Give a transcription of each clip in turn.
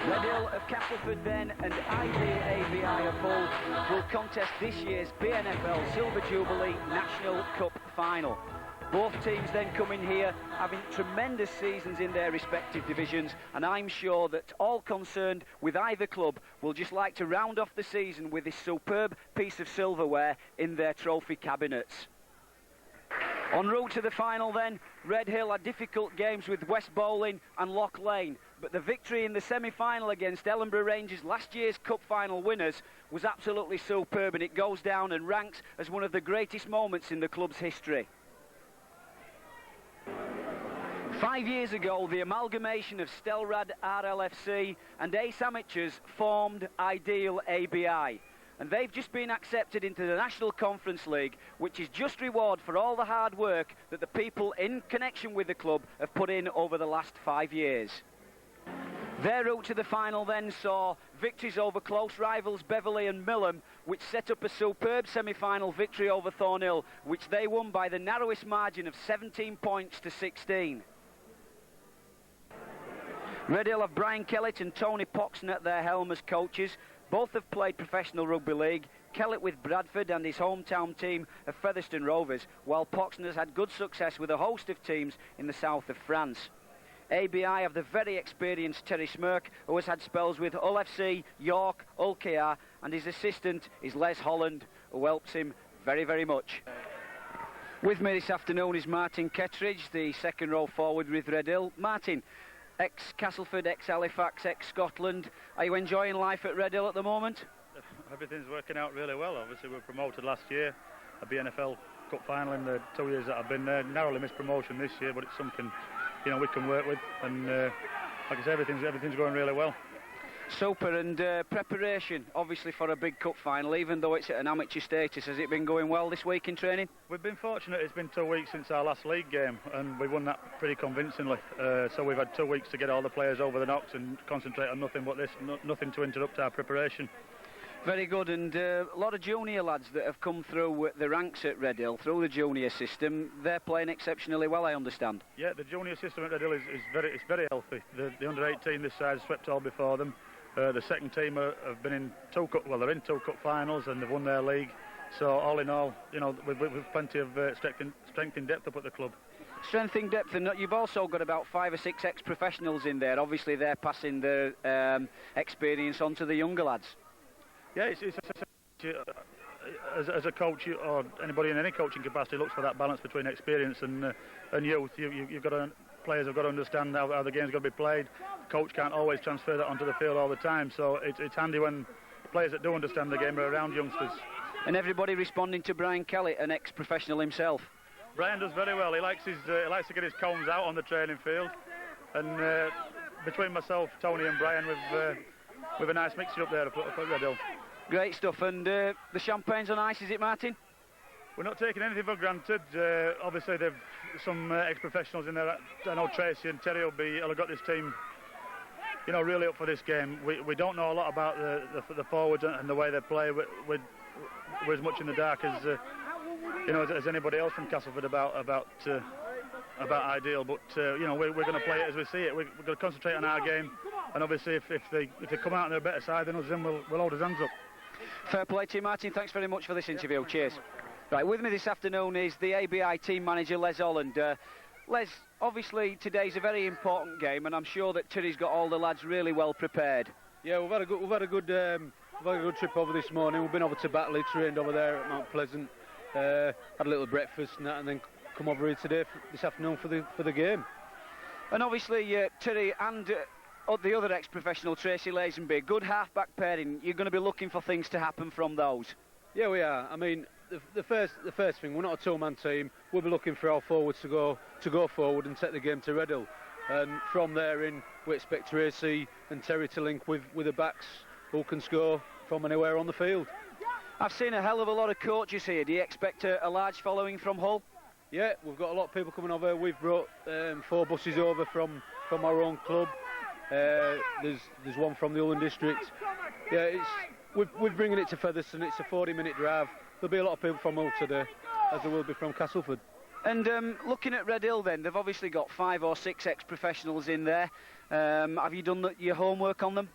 Redhill of Castleford then and Ideal ABI of Hull will contest this year's BNFL Silver Jubilee National Cup final. Both teams then come in here having tremendous seasons in their respective divisions, and I'm sure that all concerned with either club will just like to round off the season with this superb piece of silverware in their trophy cabinets. En route to the final then, Redhill had difficult games with West Bowling and Loch Lane, but the victory in the semi-final against Ellenborough Rangers, last year's cup final winners, was absolutely superb, and it goes down and ranks as one of the greatest moments in the club's history. 5 years ago, the amalgamation of Stelrad RLFC and Ace Amateurs formed Ideal ABI. And they've just been accepted into the National Conference League, which is just reward for all the hard work that the people in connection with the club have put in over the last 5 years. Their route to the final then saw victories over close rivals Beverley and Millham, which set up a superb semi-final victory over Thornhill, which they won by the narrowest margin of 17 points to 16. Redhill have Brian Kellett and Tony Poxon at their helm as coaches. Both have played professional rugby league, Kellett with Bradford and his hometown team of Featherstone Rovers, while Poxon has had good success with a host of teams in the south of France. ABI have the very experienced Terry Smirk, who has had spells with Hull FC, York, Hull KR, and his assistant is Les Holland, who helps him very, very much. With me this afternoon is Martin Kettridge, the second row forward with Redhill. Martin, ex-Castleford, ex-Halifax, ex-Scotland. Are you enjoying life at Redhill at the moment? Everything's working out really well. Obviously, we were promoted last year, a BNFL Cup final in the 2 years that I've been there. Narrowly missed promotion this year, but it's something, you know, we can work with. And like I say, everything's going really well. Super. And preparation, obviously, for a big cup final, even though it's at an amateur status, has it been going well this week in training? We've been fortunate. It's been 2 weeks since our last league game, and we won that pretty convincingly. So we've had 2 weeks to get all the players over the knocks and concentrate on nothing but this, nothing to interrupt our preparation. Very good. And a lot of junior lads that have come through the ranks at Redhill, through the junior system, they're playing exceptionally well, I understand. Yeah, the junior system at Redhill is very healthy. The under-18 this side swept all before them. The second team have been in they're in 2 cup finals and they've won their league. So all in all, you know, we've plenty of strength in depth up at the club. Strength in depth, and you've also got about 5 or 6 ex-professionals in there. Obviously, they're passing their experience on to the younger lads. Yeah, as a coach or anybody in any coaching capacity looks for that balance between experience and youth. You've got to. Players have got to understand how the game's got to be played. The coach can't always transfer that onto the field all the time, so it's handy when players that do understand the game are around youngsters. And everybody responding to Brian Kellett, an ex-professional himself. Brian does very well. He likes to get his combs out on the training field, and between myself, Tony and Brian, we've a nice mixture up there at Redhill. Great stuff. And the champagne's on ice, is it, Martin? We're not taking anything for granted. Obviously, they've some ex-professionals in there. I know Tracy and Terry will have got this team, you know, really up for this game. We don't know a lot about the forwards and the way they play. We're as much in the dark as you know, as anybody else from Castleford about Ideal. But you know, we're going to play it as we see it. We're going to concentrate on our game, and obviously, if they come out on a better side than us, then we'll hold his hands up. Fair play to you, Martin. Thanks very much for this interview. Cheers. Right, with me this afternoon is the ABI team manager, Les Holland. Les, obviously today's a very important game, and I'm sure that Terry's got all the lads really well prepared. Yeah, we've had a good trip over this morning. We've been over to Batley, trained over there at Mount Pleasant, had a little breakfast and that, and then come over here today this afternoon for the game. And obviously Terry and the other ex-professional Tracy Lazenby, good half-back pairing. You're going to be looking for things to happen from those. Yeah, we are. I mean, the first thing, we're not a two-man team. We'll be looking for our forwards to go forward and take the game to Redhill. And from there in, we expect Tracy and Terry to link with the backs who can score from anywhere on the field. I've seen a hell of a lot of coaches here. Do you expect a large following from Hull? Yeah, we've got a lot of people coming over. We've brought 4 buses over from our own club. There's one from the Ullen district. Yeah, we're bringing it to Featherstone. It's a 40-minute drive. There'll be a lot of people from Hull today, as there will be from Castleford. And looking at Redhill then, they've obviously got 5 or 6 ex-professionals in there. Have you done your homework on them?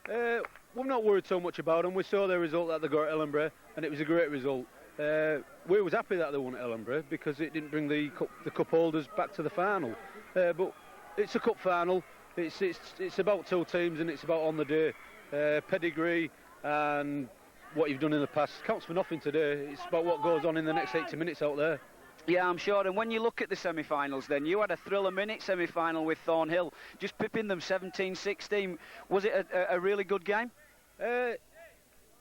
We're not worried so much about them. We saw their result that they got at Ellenborough, and it was a great result. We was happy that they won at Ellenborough because it didn't bring the cup holders back to the final. But it's a cup final. It's about 2 teams and it's about on the day. Pedigree and what you've done in the past counts for nothing today. It's about what goes on in the next 80 minutes out there. Yeah, I'm sure. And when you look at the semi-finals then, you had a thriller-minute semi-final with Thornhill, just pipping them 17-16. Was it a really good game? The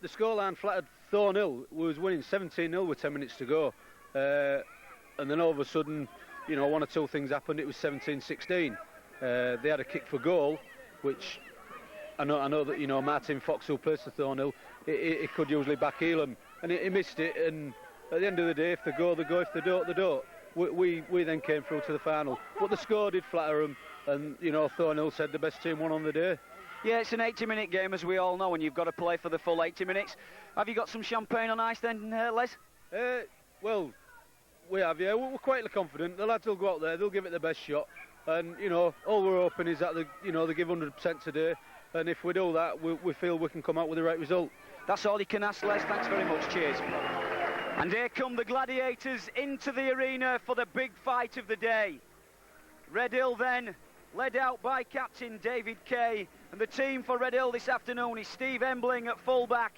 scoreline flattered Thornhill. We was winning 17-0 with 10 minutes to go. And then all of a sudden, you know, 1 or 2 things happened. It was 17-16. They had a kick for goal, which I know that, you know, Martin Fox, who plays for Thornhill, he could usually backheel him. And he missed it, and at the end of the day, if they go, they go. If they don't, they don't. We then came through to the final. But the score did flatter them, and, you know, Thornhill said the best team won on the day. Yeah, it's an 80-minute game, as we all know, and you've got to play for the full 80 minutes. Have you got some champagne on ice then, Les? Well, we have, yeah. We're quite confident. The lads will go out there, they'll give it the best shot. And, you know, all we're hoping is that, they give 100% today. And if we do that, we feel we can come out with the right result. That's all you can ask, Les. Thanks very much. Cheers. And here come the Gladiators into the arena for the big fight of the day. Redhill then, led out by captain David Kay. And the team for Redhill this afternoon is Steve Embling at full-back,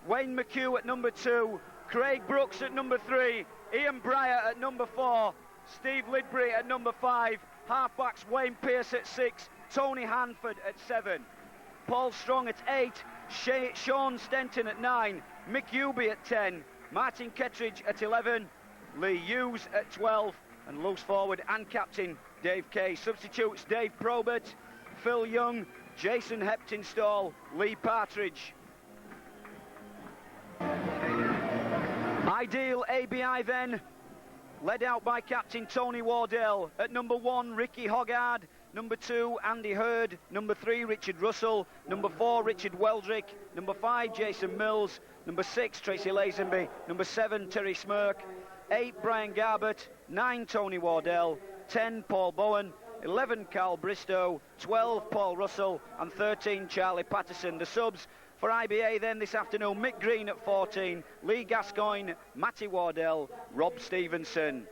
Wayne McHugh at number 2, Craig Brooks at number 3, Ian Breyer at number 4, Steve Lidbury at number 5, half-backs Wayne Pearce at 6, Tony Hanford at 7, Paul Strong at 8, Sean Stenton at 9, Mick Hubie at 10, Martin Kettridge at 11, Lee Hughes at 12, and loose forward and captain Dave Kay. Substitutes Dave Probert, Phil Young, Jason Heptinstall, Lee Partridge. Ideal ABI then, led out by captain Tony Wardell. At number 1, Ricky Hoggard. Number 2, Andy Hurd. Number 3, Richard Russell. Number 4, Richard Weldrick. Number 5, Jason Mills. Number 6, Tracy Lazenby. Number 7, Terry Smirk. 8, Brian Garbett. 9, Tony Wardell. 10, Paul Bowen. 11, Carl Bristow. 12, Paul Russell. And 13, Charlie Patterson. The subs for IBA then this afternoon: Mick Green at 14, Lee Gascoigne, Matty Wardell, Rob Stevenson.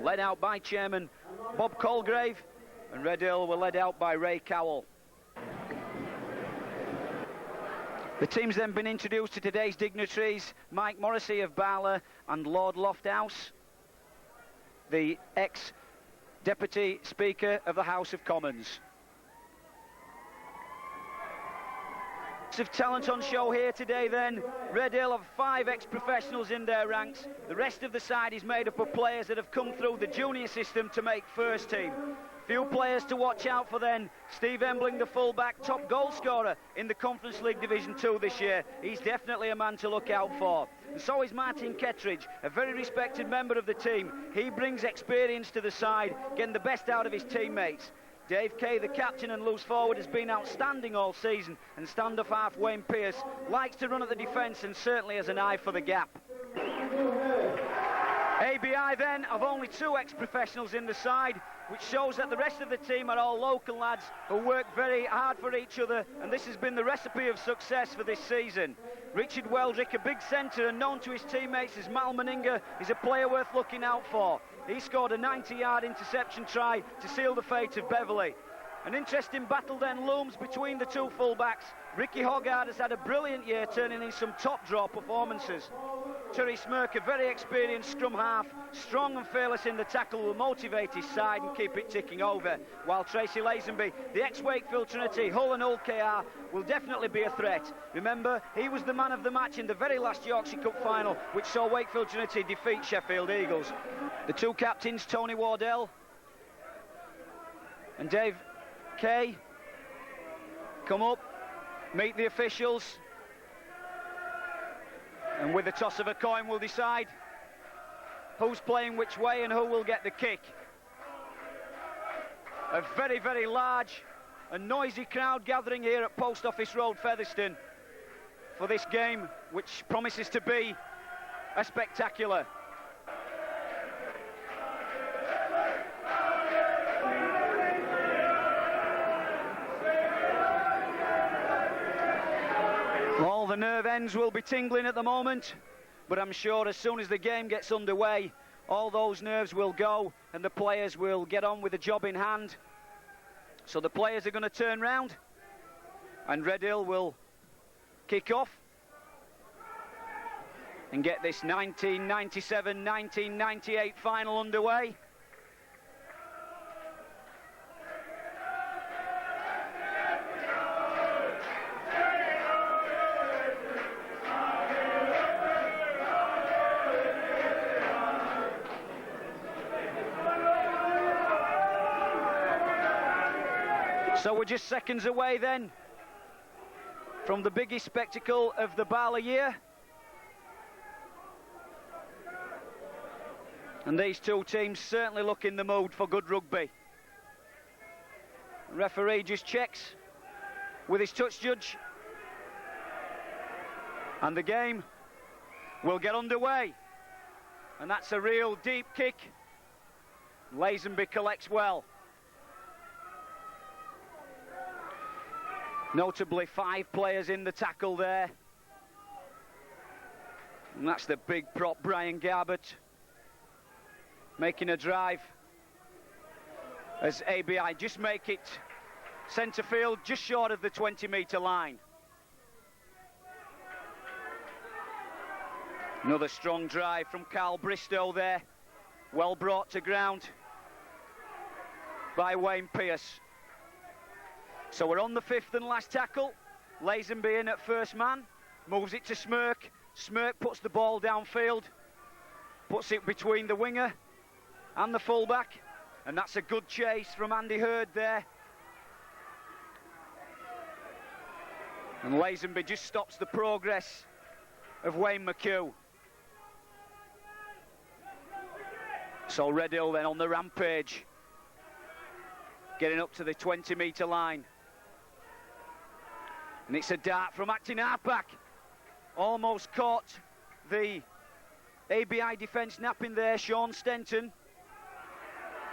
Led out by chairman Bob Colgrave, and Redhill were led out by Ray Cowell. The team's then been introduced to today's dignitaries: Mike Morrissey of BARLA and Lord Lofthouse, the ex-Deputy Speaker of the House of Commons. Of talent on show here today then. Redhill have 5 ex-professionals in their ranks. The rest of the side is made up of players that have come through the junior system to make first team. Few players to watch out for then: Steve Embling, the full-back, top goal scorer in the Conference League Division 2 this year. He's definitely a man to look out for. And so is Martin Kettridge, a very respected member of the team. He brings experience to the side, getting the best out of his teammates. Dave Kay, the captain and loose forward, has been outstanding all season, and stand-off half Wayne Pearce likes to run at the defence and certainly has an eye for the gap. ABI then have only 2 ex-professionals in the side, which shows that the rest of the team are all local lads who work very hard for each other, and this has been the recipe of success for this season. Richard Weldrick, a big centre and known to his teammates as Mal Meninga, is a player worth looking out for. He scored a 90-yard interception try to seal the fate of Beverley. An interesting battle then looms between the 2 full-backs. Ricky Hoggard has had a brilliant year, turning in some top-draw performances. Terry Smirk, a very experienced scrum half, strong and fearless in the tackle, will motivate his side and keep it ticking over. While Tracy Lazenby, the ex-Wakefield Trinity, Hull and Hull KR, will definitely be a threat. Remember, he was the man of the match in the very last Yorkshire Cup final, which saw Wakefield Trinity defeat Sheffield Eagles. The 2 captains, Tony Wardell and Dave Kay, come up, meet the officials, and with the toss of a coin we'll decide who's playing which way and who will get the kick. A very, very large and noisy crowd gathering here at Post Office Road, Featherstone, for this game, which promises to be a spectacular. All the nerve ends will be tingling at the moment, but I'm sure as soon as the game gets underway, all those nerves will go and the players will get on with the job in hand. So the players are going to turn round and Redhill will kick off and get this 1997-1998 final underway. So we're just seconds away then from the biggest spectacle of the BARLA year. And these two teams certainly look in the mood for good rugby. The referee just checks with his touch judge. And the game will get underway. And that's a real deep kick. Lazenby collects well. Notably 5 players in the tackle there. And that's the big prop Brian Garbett making a drive as ABI just make it centre field just short of the 20-metre line. Another strong drive from Carl Bristow there, well brought to ground by Wayne Pearce. So we're on the 5th and last tackle. Lazenby in at first man, moves it to Smirk. Smirk puts the ball downfield, puts it between the winger and the fullback, and that's a good chase from Andy Hurd there. And Lazenby just stops the progress of Wayne McHugh. So Redhill then on the rampage, getting up to the 20-metre line. And it's a dart from Acting Halfback. Almost caught the ABI defence napping there, Sean Stenton.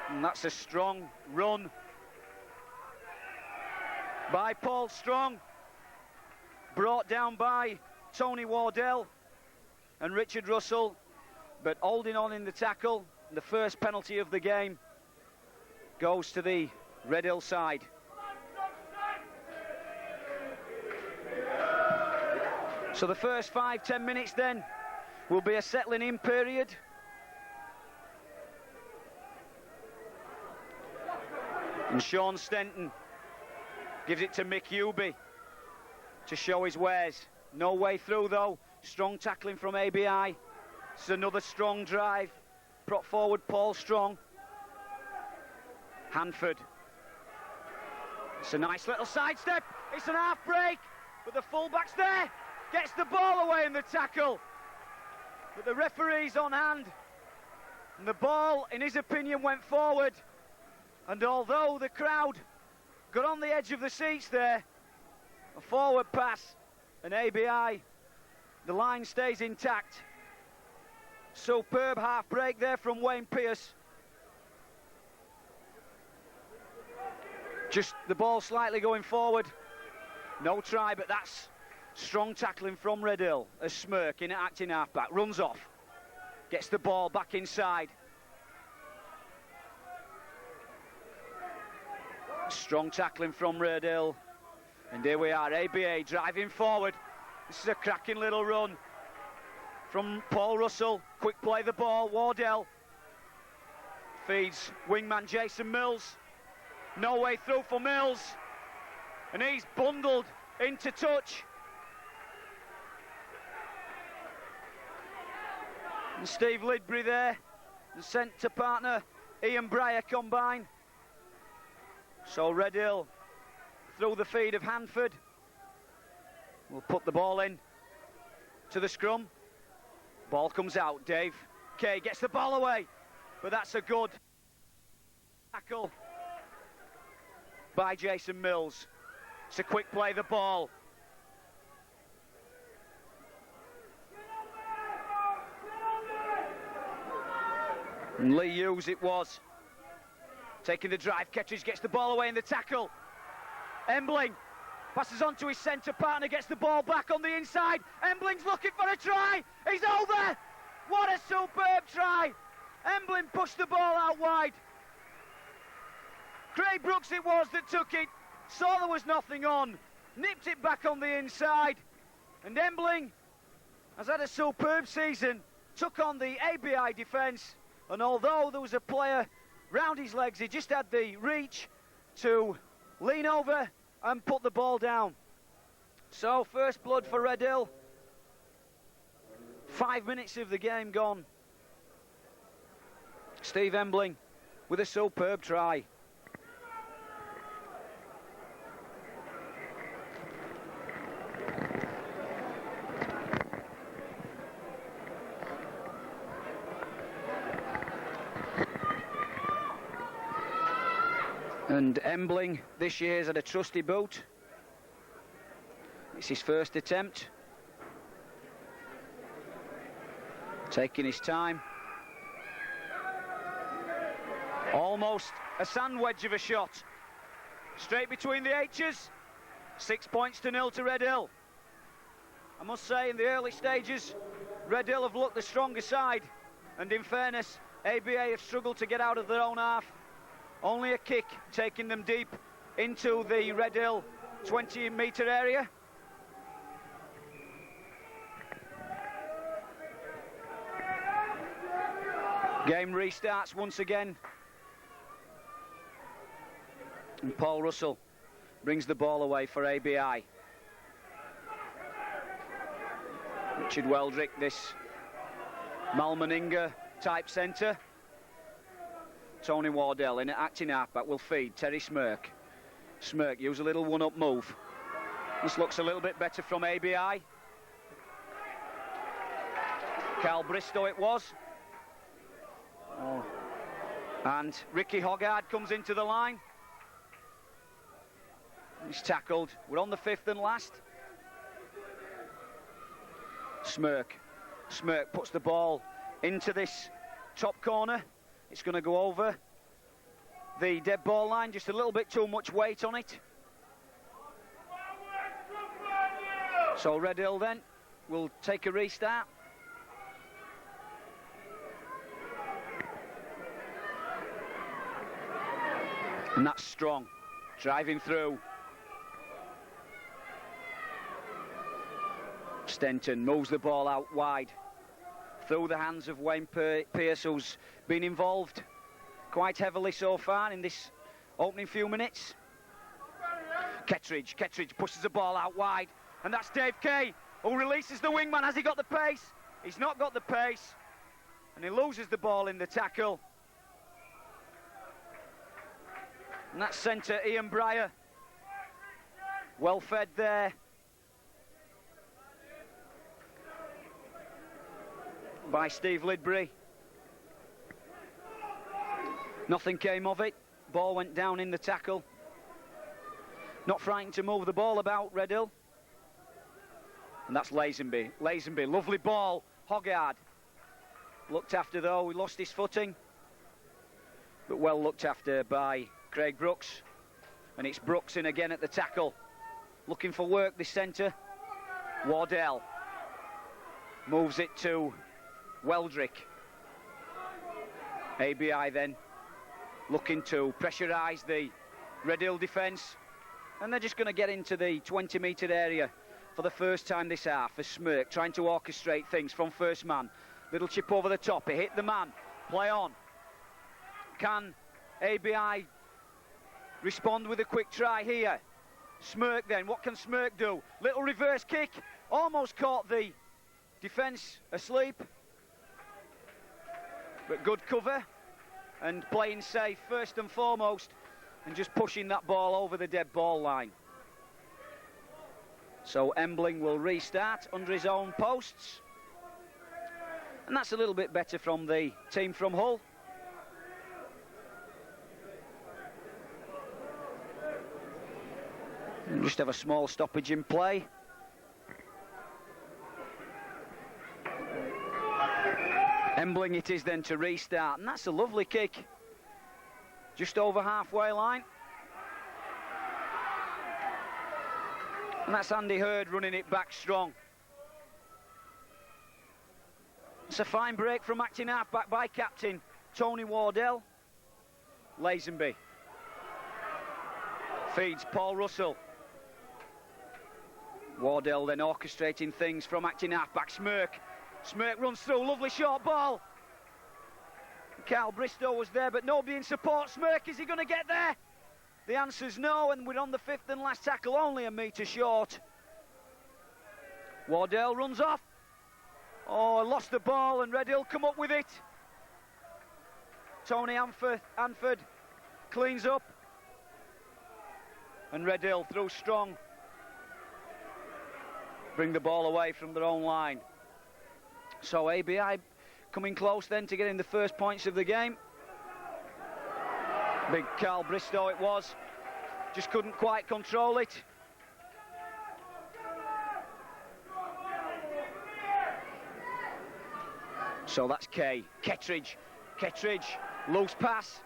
And that's a strong run by Paul Strong. Brought down by Tony Wardell and Richard Russell. But holding on in the tackle, the first penalty of the game goes to the Redhill side. So the first 5-10 minutes then will be a settling in period. And Sean Stenton gives it to Mick Hewby to show his wares. No way through though. Strong tackling from ABI. It's another strong drive. Prop forward Paul Strong. Hanford. It's a nice little sidestep. It's an half break, but the fullback's there. Gets the ball away in the tackle. But the referee's on hand. And the ball, in his opinion, went forward. And although the crowd got on the edge of the seats there, a forward pass, and ABI, the line stays intact. Superb half break there from Wayne Pearce. Just the ball slightly going forward. No try, but that's strong tackling from Redhill as Smirk in at acting halfback. Runs off. Gets the ball back inside. Strong tackling from Redhill. And here we are, ABA driving forward. This is a cracking little run from Paul Russell. Quick play the ball, Wardell. Feeds wingman Jason Mills. No way through for Mills. And he's bundled into touch. And Steve Lidbury there. And sent to partner Ian Breyer combine. So Redhill through the feed of Hanford. We'll put the ball in to the scrum. Ball comes out. Dave Kay gets the ball away. But that's a good tackle by Jason Mills. It's a quick play the ball. And Lee Hughes it was. Taking the drive, Kettridge gets the ball away in the tackle. Embling passes on to his centre partner, gets the ball back on the inside. Embling's looking for a try. He's over. What a superb try. Embling pushed the ball out wide. Craig Brooks it was that took it, saw there was nothing on, nipped it back on the inside, and Embling has had a superb season, took on the ABI defence, and although there was a player round his legs, he just had the reach to lean over and put the ball down. So first blood for Redhill. 5 minutes of the game gone. Steve Embling with a superb try. And Embling this year's had a trusty boot. It's his first attempt. Taking his time. Almost a sand wedge of a shot. Straight between the H's. 6 points to 0 to Redhill. I must say, in the early stages, Redhill have looked the stronger side. And in fairness, ABA have struggled to get out of their own half. Only a kick taking them deep into the Redhill 20-metre area. Game restarts once again. And Paul Russell brings the ball away for ABI. Richard Weldrick, this Malmaninga type centre. Tony Wardell in acting halfback will feed Terry Smirk. Smirk use a little one-up move. This looks a little bit better from ABI. Carl Bristow it was. Oh. And Ricky Hoggard comes into the line. He's tackled. We're on the fifth and last. Smirk puts the ball into this top corner. It's going to go over the dead ball line, just a little bit too much weight on it. So Redhill then will take a restart. And that's Strong, driving through. Stenton moves the ball out wide, through the hands of Wayne Pearce, who's been involved quite heavily so far in this opening few minutes. Kettridge pushes the ball out wide, and that's Dave Kay, who releases the wingman. Has he got the pace? He's not got the pace, and he loses the ball in the tackle. And that's centre Ian Breyer. Well fed there. By Steve Lidbury. Nothing came of it. Ball went down in the tackle. Not frightened to move the ball about, Redhill. And that's Lazenby. Lazenby, lovely ball. Hoggard. Looked after though, he lost his footing. But well looked after by Craig Brooks. And it's Brooks in again at the tackle. Looking for work, this centre. Wardell. Moves it to Weldrick. ABI then looking to pressurise the Redhill defence, and they're just going to get into the 20-metre area for the first time this half as Smirk trying to orchestrate things from first man. Little chip over the top, it hit the man, play on. Can ABI respond with a quick try here? Smirk then, what can Smirk do? Little reverse kick, almost caught the defence asleep. But good cover and playing safe first and foremost, and just pushing that ball over the dead ball line. So Embling will restart under his own posts, and that's a little bit better from the team from Hull. And just have a small stoppage in play. Embling it is then to restart, and that's a lovely kick. Just over halfway line. And that's Andy Hurd running it back strong. It's a fine break from acting half-back by captain Tony Wardell. Lazenby feeds Paul Russell. Wardell then orchestrating things from acting half-back. Smirk runs through, lovely short ball. Carl Bristow was there, but nobody in support. Smirk, is he going to get there? The answer's no, and we're on the fifth and last tackle, only a metre short. Wardell runs off. Oh, lost the ball, and Redhill come up with it. Tony Anford cleans up. And Redhill through strong. Bring the ball away from their own line. So ABI coming close then to getting the first points of the game. Big Carl Bristow it was. Just couldn't quite control it. So that's Kettridge, loose pass.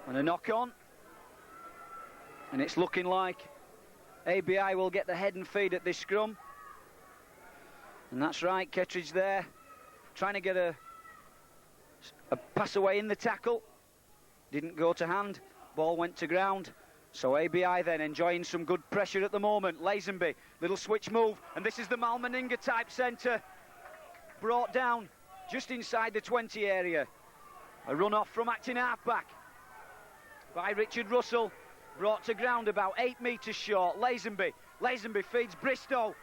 And a knock on. And it's looking like ABI will get the head and feed at this scrum. And that's right, Kettridge there, trying to get a pass away in the tackle. Didn't go to hand, ball went to ground. So ABI then enjoying some good pressure at the moment. Lazenby, little switch move, and this is the Malmaninga type centre. Brought down just inside the 20 area. A run off from acting halfback by Richard Russell. Brought to ground about 8 metres short. Lazenby feeds Bristow.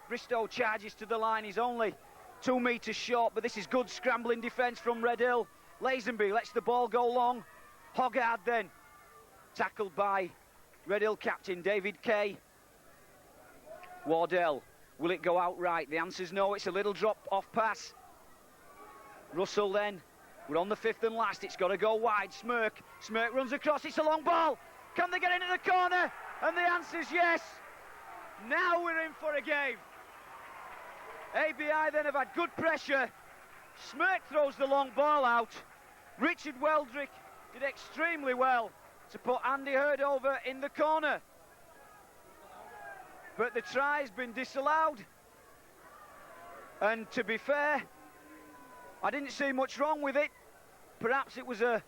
Bristow charges to the line. He's only 2 metres short, but this is good scrambling defence from Redhill. Lazenby lets the ball go long. Hoggard then tackled by Redhill captain David Kay. Wardell, will it go out right? The answer's no. It's a little drop off pass. Russell then, we're on the fifth and last. It's got to go wide. Smirk runs across. It's a long ball. Can they get into the corner? And the answer's yes. Now we're in for a game. ABI then have had good pressure. Smirk throws the long ball out. Richard Weldrick did extremely well to put Andy Hurd over in the corner. But the try's been disallowed. And to be fair, I didn't see much wrong with it. Perhaps it was a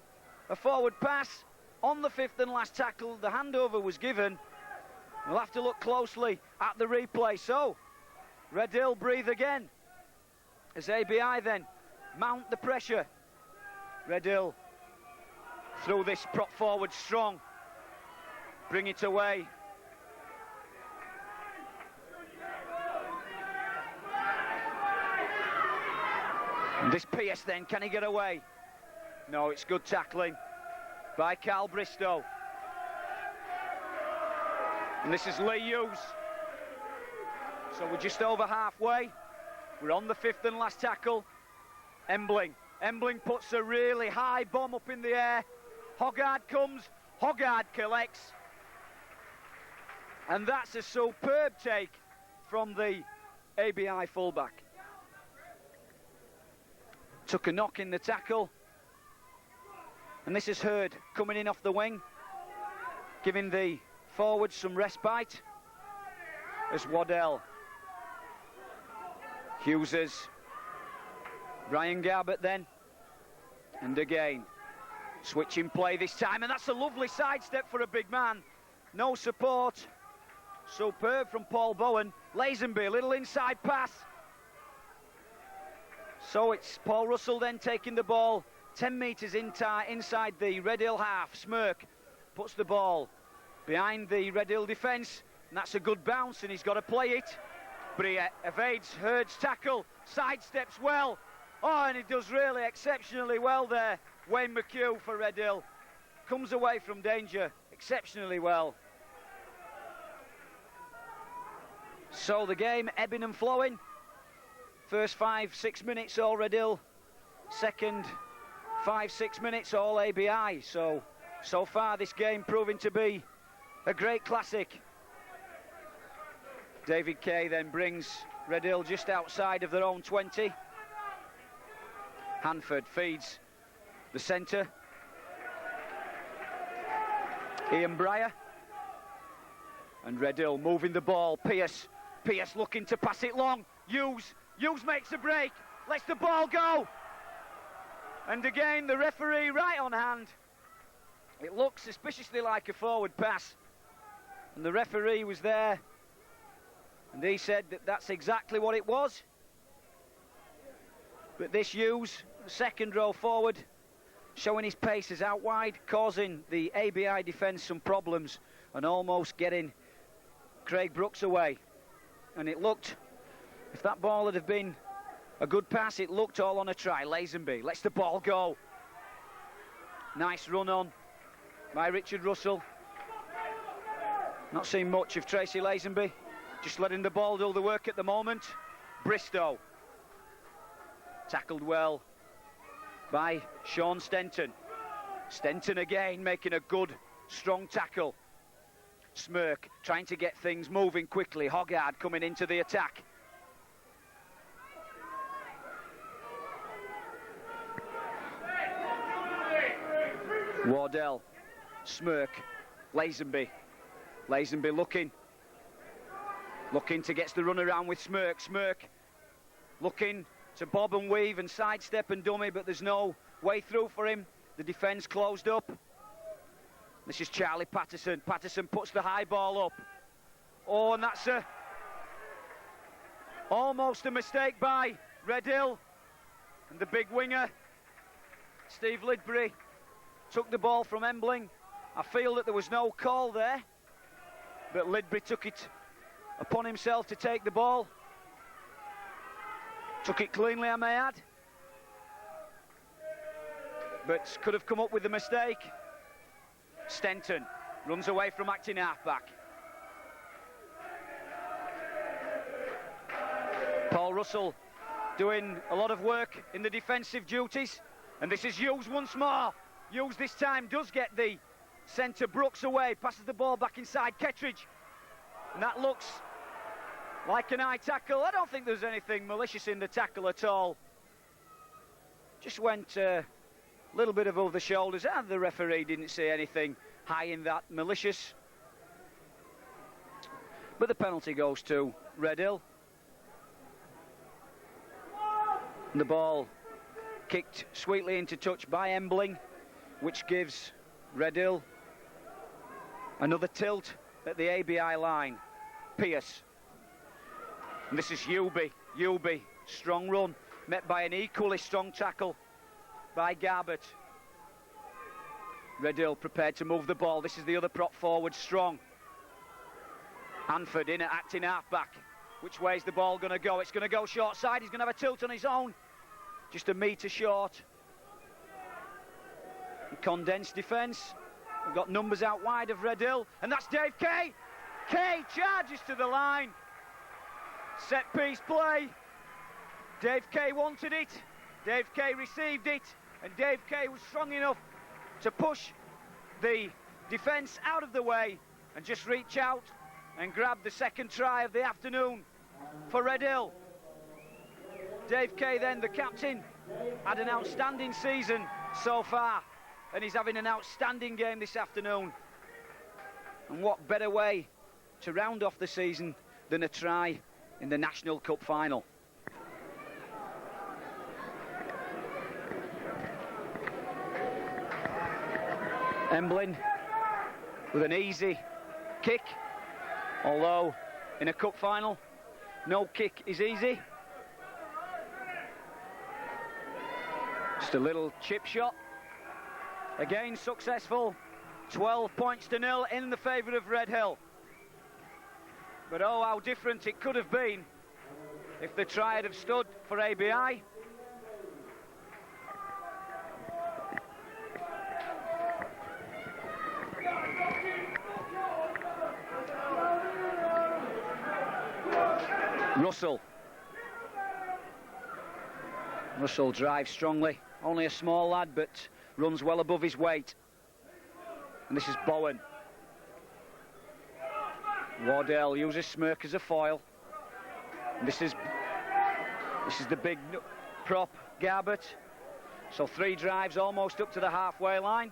forward pass. On the fifth and last tackle, the handover was given. We'll have to look closely at the replay. So, Redhill breathe again as ABI then mount the pressure. Redhill through this prop forward strong. Bring it away. And this Pierce then, can he get away? No, it's good tackling by Carl Bristow. And this is Lee Hughes. So we're just over halfway. We're on the fifth and last tackle. Embling puts a really high bomb up in the air. Hoggard comes, Hoggard collects. And that's a superb take from the ABI fullback. Took a knock in the tackle. And this is Hurd coming in off the wing, giving the forwards some respite. As Waddell, Hughes, Brian Garbutt then, and again, switching play this time, and that's a lovely sidestep for a big man. No support. Superb from Paul Bowen. Lazenby, a little inside pass. So it's Paul Russell then taking the ball 10 metres inside the Redhill half. Smirk puts the ball behind the Redhill defence, and that's a good bounce, and he's got to play it. But he evades Hurd's tackle, sidesteps well. Oh, and he does really exceptionally well there. Wayne McHugh for Redhill. Comes away from danger exceptionally well. So the game ebbing and flowing. First 5-6 minutes all Redhill. Second 5-6 minutes all ABI. So far this game proving to be a great classic. David Kay then brings Redhill just outside of their own 20. Hanford feeds the centre. Ian Breyer. And Redhill moving the ball. Pierce looking to pass it long. Hughes makes a break, lets the ball go. And again, the referee right on hand. It looks suspiciously like a forward pass. And the referee was there. And he said that that's exactly what it was. But this Hughes, second row forward, showing his paces out wide, causing the ABI defence some problems and almost getting Craig Brooks away. And it looked, if that ball had have been a good pass, it looked all on a try. Lazenby lets the ball go. Nice run on by Richard Russell. Not seen much of Tracy Lazenby, just letting the ball do the work at the moment. Bristow tackled well by Sean Stenton. Stenton again making a good, strong tackle. Smirk trying to get things moving quickly. Hoggard coming into the attack. Wardell, Smirk, Lazenby. Lazenby looking to get the run around with Smirk. Smirk looking to bob and weave and sidestep and dummy, but there's no way through for him. The defence closed up. This is Charlie Patterson. Patterson puts the high ball up. Oh, and that's almost a mistake by Redhill. And the big winger, Steve Lidbury, took the ball from Embling. I feel that there was no call there, but Lidbury took it upon himself to take the ball. Took it cleanly, I may add, but could have come up with the mistake. Stenton runs away from acting halfback. Paul Russell doing a lot of work in the defensive duties, and this is Hughes once more. Hughes this time does get the centre Brooks away, passes the ball back inside Kettridge, and that looks like an high tackle. I don't think there's anything malicious in the tackle at all. Just went a little bit above the shoulders, and the referee didn't say anything high in that malicious. But the penalty goes to Redhill. And the ball kicked sweetly into touch by Embling, which gives Redhill another tilt at the ABI line. Pierce. And this is Hewby, strong run, met by an equally strong tackle by Garbett. Redhill prepared to move the ball. This is the other prop forward, Strong. Hanford in at acting halfback. Which way is the ball going to go? It's going to go short side. He's going to have a tilt on his own. Just a metre short. Condensed defence. We've got numbers out wide of Redhill, and that's Dave Kay. Kay charges to the line. Set piece play. Dave Kay wanted it. Dave Kay received it, and Dave Kay was strong enough to push the defence out of the way and just reach out and grab the second try of the afternoon for Redhill. Dave Kay, then the captain, had an outstanding season so far, and he's having an outstanding game this afternoon. And what better way to round off the season than a try in the National Cup final. Embling with an easy kick, although in a cup final no kick is easy. Just a little chip shot, again successful. 12 points to 0 in the favour of Redhill. But oh, how different it could have been if the try had have stood for ABI. Russell drives strongly, only a small lad, but runs well above his weight. And this is Bowen. Wardell uses Smirk as a foil. And this is the big prop, Garbett. So 3 drives almost up to the halfway line.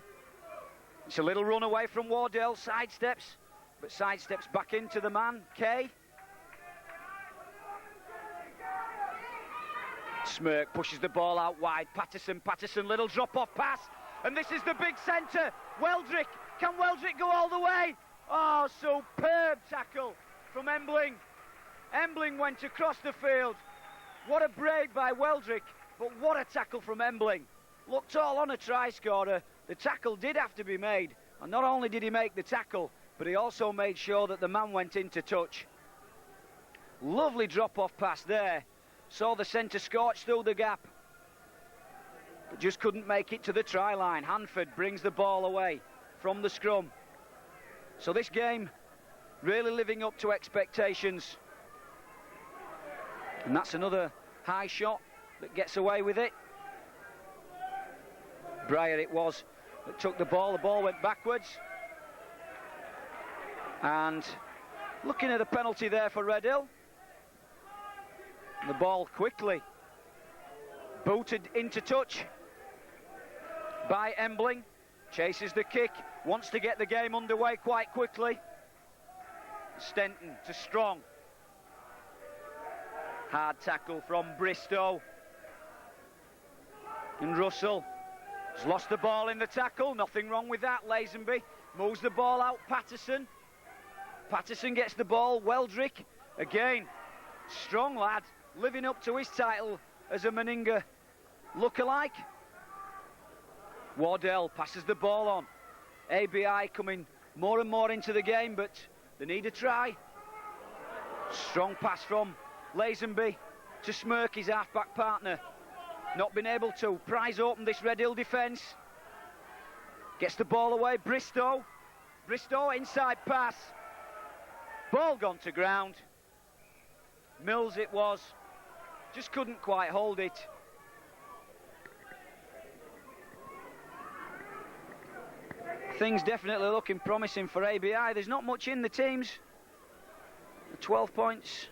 It's a little run away from Wardell, sidesteps, but sidesteps back into the man, Kay. Smirk pushes the ball out wide. Patterson, little drop-off pass. And this is the big centre. Weldrick. Can Weldrick go all the way? Oh, superb tackle from Embling. Embling went across the field. What a break by Weldrick, but what a tackle from Embling. Looked all on a try scorer. The tackle did have to be made. And not only did he make the tackle, but he also made sure that the man went into touch. Lovely drop-off pass there. Saw the centre scorch through the gap, but just couldn't make it to the try line. Hanford brings the ball away from the scrum. So this game really living up to expectations. And that's another high shot that gets away with it. Breyer it was that took the ball went backwards. And looking at a penalty there for Redhill. The ball quickly booted into touch by Embling. Chases the kick, wants to get the game underway quite quickly. Stenton to Strong. Hard tackle from Bristow. And Russell has lost the ball in the tackle. Nothing wrong with that. Lazenby moves the ball out. Patterson gets the ball. Weldrick again. Strong lad, living up to his title as a Meninga lookalike. Wardell passes the ball on. ABI coming more and more into the game, but they need a try. Strong pass from Lazenby to Smirk, his half-back partner. Not been able to prise open this Redhill defence. Gets the ball away. Bristow inside pass. Ball gone to ground. Mills it was. Just couldn't quite hold it. Things definitely looking promising for ABI. There's not much in the teams. 12 points.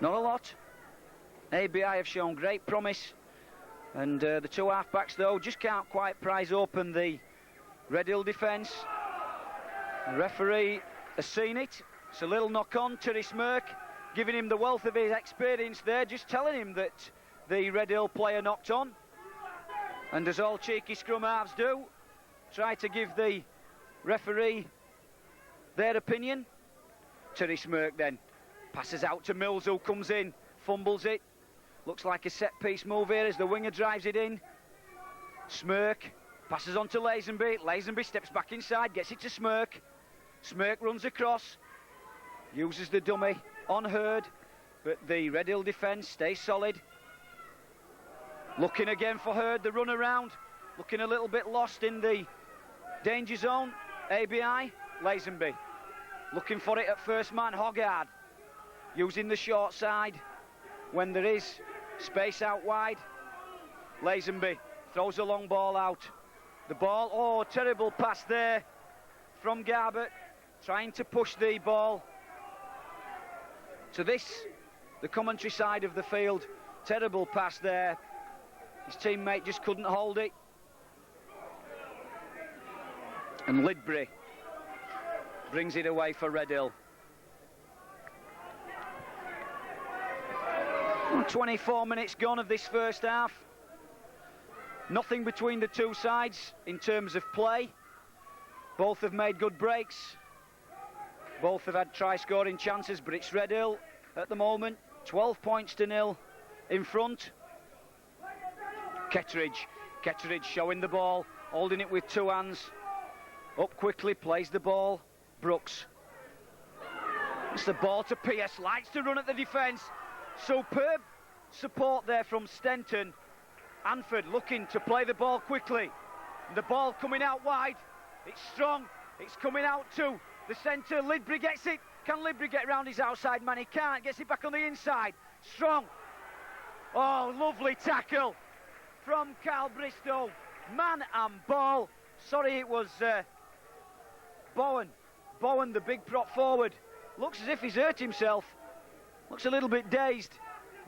Not a lot. ABI have shown great promise. And the two half-backs, though, just can't quite prise open the Redhill defence. The referee has seen it. It's a little knock-on. Terry Smirk giving him the wealth of his experience there, just telling him that the Redhill player knocked on. And as all cheeky scrum halves do, try to give the referee their opinion. Terry Smirk then passes out to Mills, who comes in, fumbles it. Looks like a set-piece move here as the winger drives it in. Smirk passes on to Lazenby. Lazenby steps back inside, gets it to Smirk. Smirk runs across, uses the dummy on Hurd, but the Redhill defence stays solid. Looking again for Hurd, the run around. Looking a little bit lost in the danger zone. ABI, Lazenby. Looking for it at first man, Hoggard. Using the short side when there is space out wide. Lazenby throws a long ball out. The ball, oh, terrible pass there from Garbett, trying to push the ball to the commentary side of the field. Terrible pass there. His teammate just couldn't hold it. And Lidbury brings it away for Redhill. 24 minutes gone of this first half. Nothing between the two sides in terms of play. Both have made good breaks. Both have had try-scoring chances, but it's Redhill at the moment. 12 points to 0 in front. Ketteridge showing the ball, holding it with two hands. Up quickly, plays the ball. Brooks. It's the ball to Pierce, likes to run at the defence. Superb support there from Stenton. Anford looking to play the ball quickly. The ball coming out wide. It's Strong. It's coming out to the centre. Lidbury gets it. Can Lidbury get round his outside man? He can't. Gets it back on the inside. Strong. Oh, lovely tackle from Carl Bristow. Man and ball. Sorry, it was Bowen. Bowen, the big prop forward. Looks as if he's hurt himself. Looks a little bit dazed.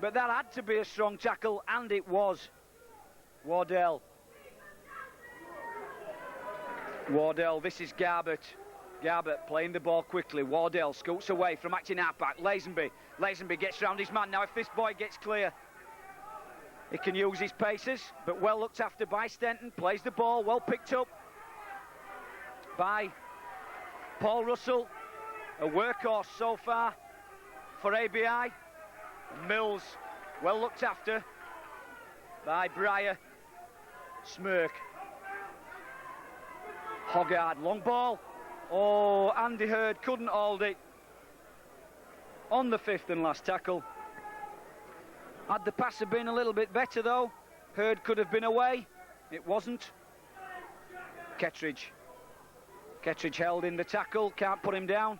But that had to be a strong tackle, and it was. Wardell, this is Garbett. Garbutt playing the ball quickly. Wardell scoots away from acting half-back. Lazenby gets round his man. Now if this boy gets clear, he can use his paces, but well looked after by Stenton. Plays the ball, well picked up by Paul Russell. A workhorse so far for ABI. Mills, well looked after by Breyer. Smirk. Hoggard, long ball. Oh, Andy Hurd couldn't hold it on the fifth and last tackle. Had the passer been a little bit better though, Hurd could have been away. It wasn't. Kettridge held in the tackle, can't put him down.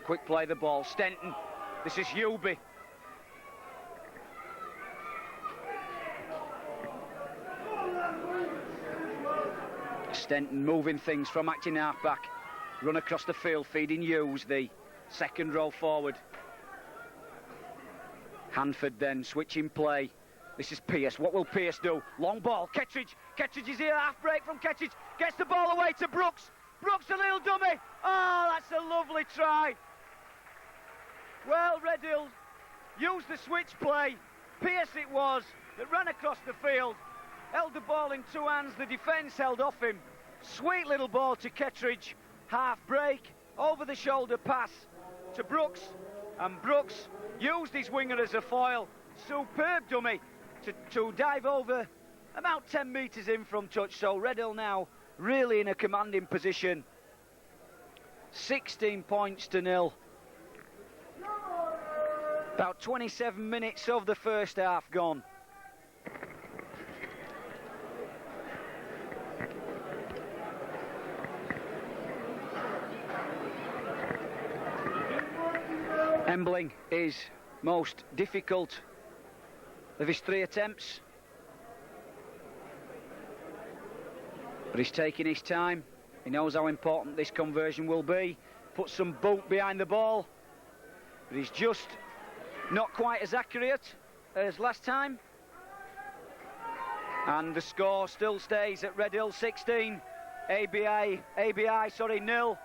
Quick play the ball, Stenton. This is Hewby. Stenton moving things from acting half-back. Run across the field, feeding Hughes, the second row forward. Hanford then switching play. This is Pierce. What will Pierce do? Long ball. Kettridge is here. Half break from Kettridge. Gets the ball away to Brooks. Brooks, a little dummy. Oh, that's a lovely try. Well, Redhill used the switch play. Pierce it was that ran across the field. Held the ball in two hands. The defence held off him. Sweet little ball to Kettridge. Half break. Over the shoulder pass to Brooks. And Brooks used his winger as a foil. Superb dummy to dive over about 10 metres in from touch. So Redhill now really in a commanding position. 16 points to 0. About 27 minutes of the first half gone. Embling is most difficult of his 3 attempts, but he's taking his time. He knows how important this conversion will be. Put some boot behind the ball, but he's just not quite as accurate as last time. And the score still stays at Redhill 16, ABI 0.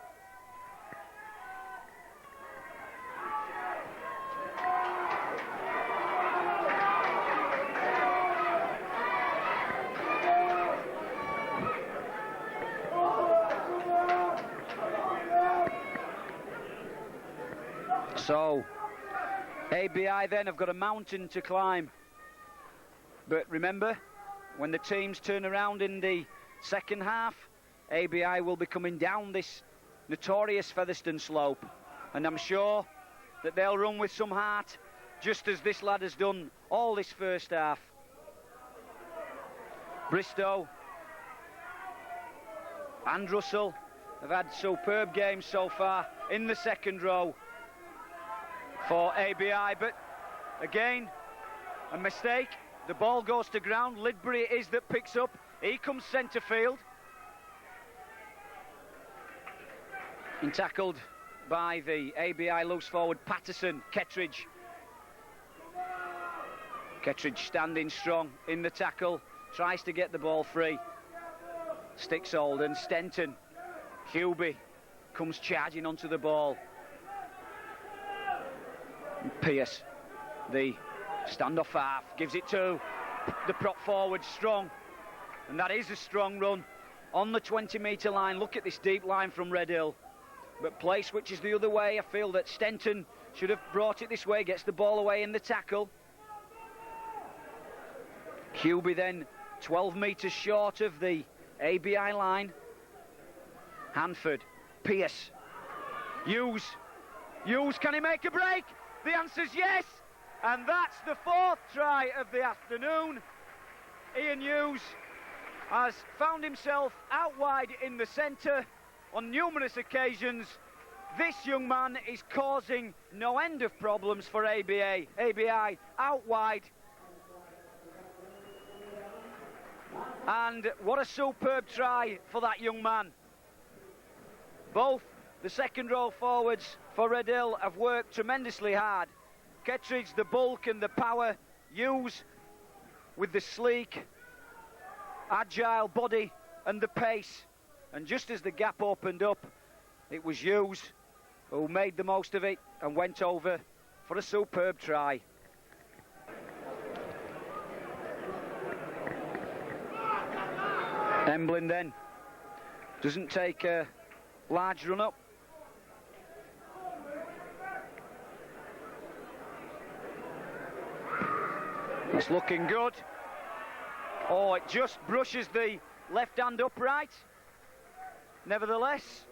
So, ABI then have got a mountain to climb. But remember, when the teams turn around in the second half, ABI will be coming down this notorious Featherstone slope. And I'm sure that they'll run with some heart, just as this lad has done all this first half. Bristow and Russell have had superb games so far in the second row for ABI, but again a mistake. The ball goes to ground. Lidbury it is that picks up. He comes centre field and tackled by the ABI loose forward Patterson. Kettridge standing strong in the tackle, tries to get the ball free, sticks hold, and Stenton. Hewby comes charging onto the ball. Pierce, the standoff half, gives it to the prop forward, Strong, and that is a strong run on the 20-metre line. Look at this deep line from Redhill, but play switches the other way. I feel that Stenton should have brought it this way, gets the ball away in the tackle. Hewby then 12 metres short of the ABI line. Hanford, Pierce, Hughes, can he make a break? The answer's yes, and that's the 4th try of the afternoon. Ian Hughes has found himself out wide in the centre on numerous occasions. This young man is causing no end of problems for ABI out wide. And what a superb try for that young man. Both the second row forwards for Redhill have worked tremendously hard. Kettridge, the bulk and the power. Hughes with the sleek, agile body and the pace. and just as the gap opened up, it was Hughes who made the most of it and went over for a superb try. Emblin then doesn't take a large run up. It's looking good. Oh, it just brushes the left hand upright. Nevertheless,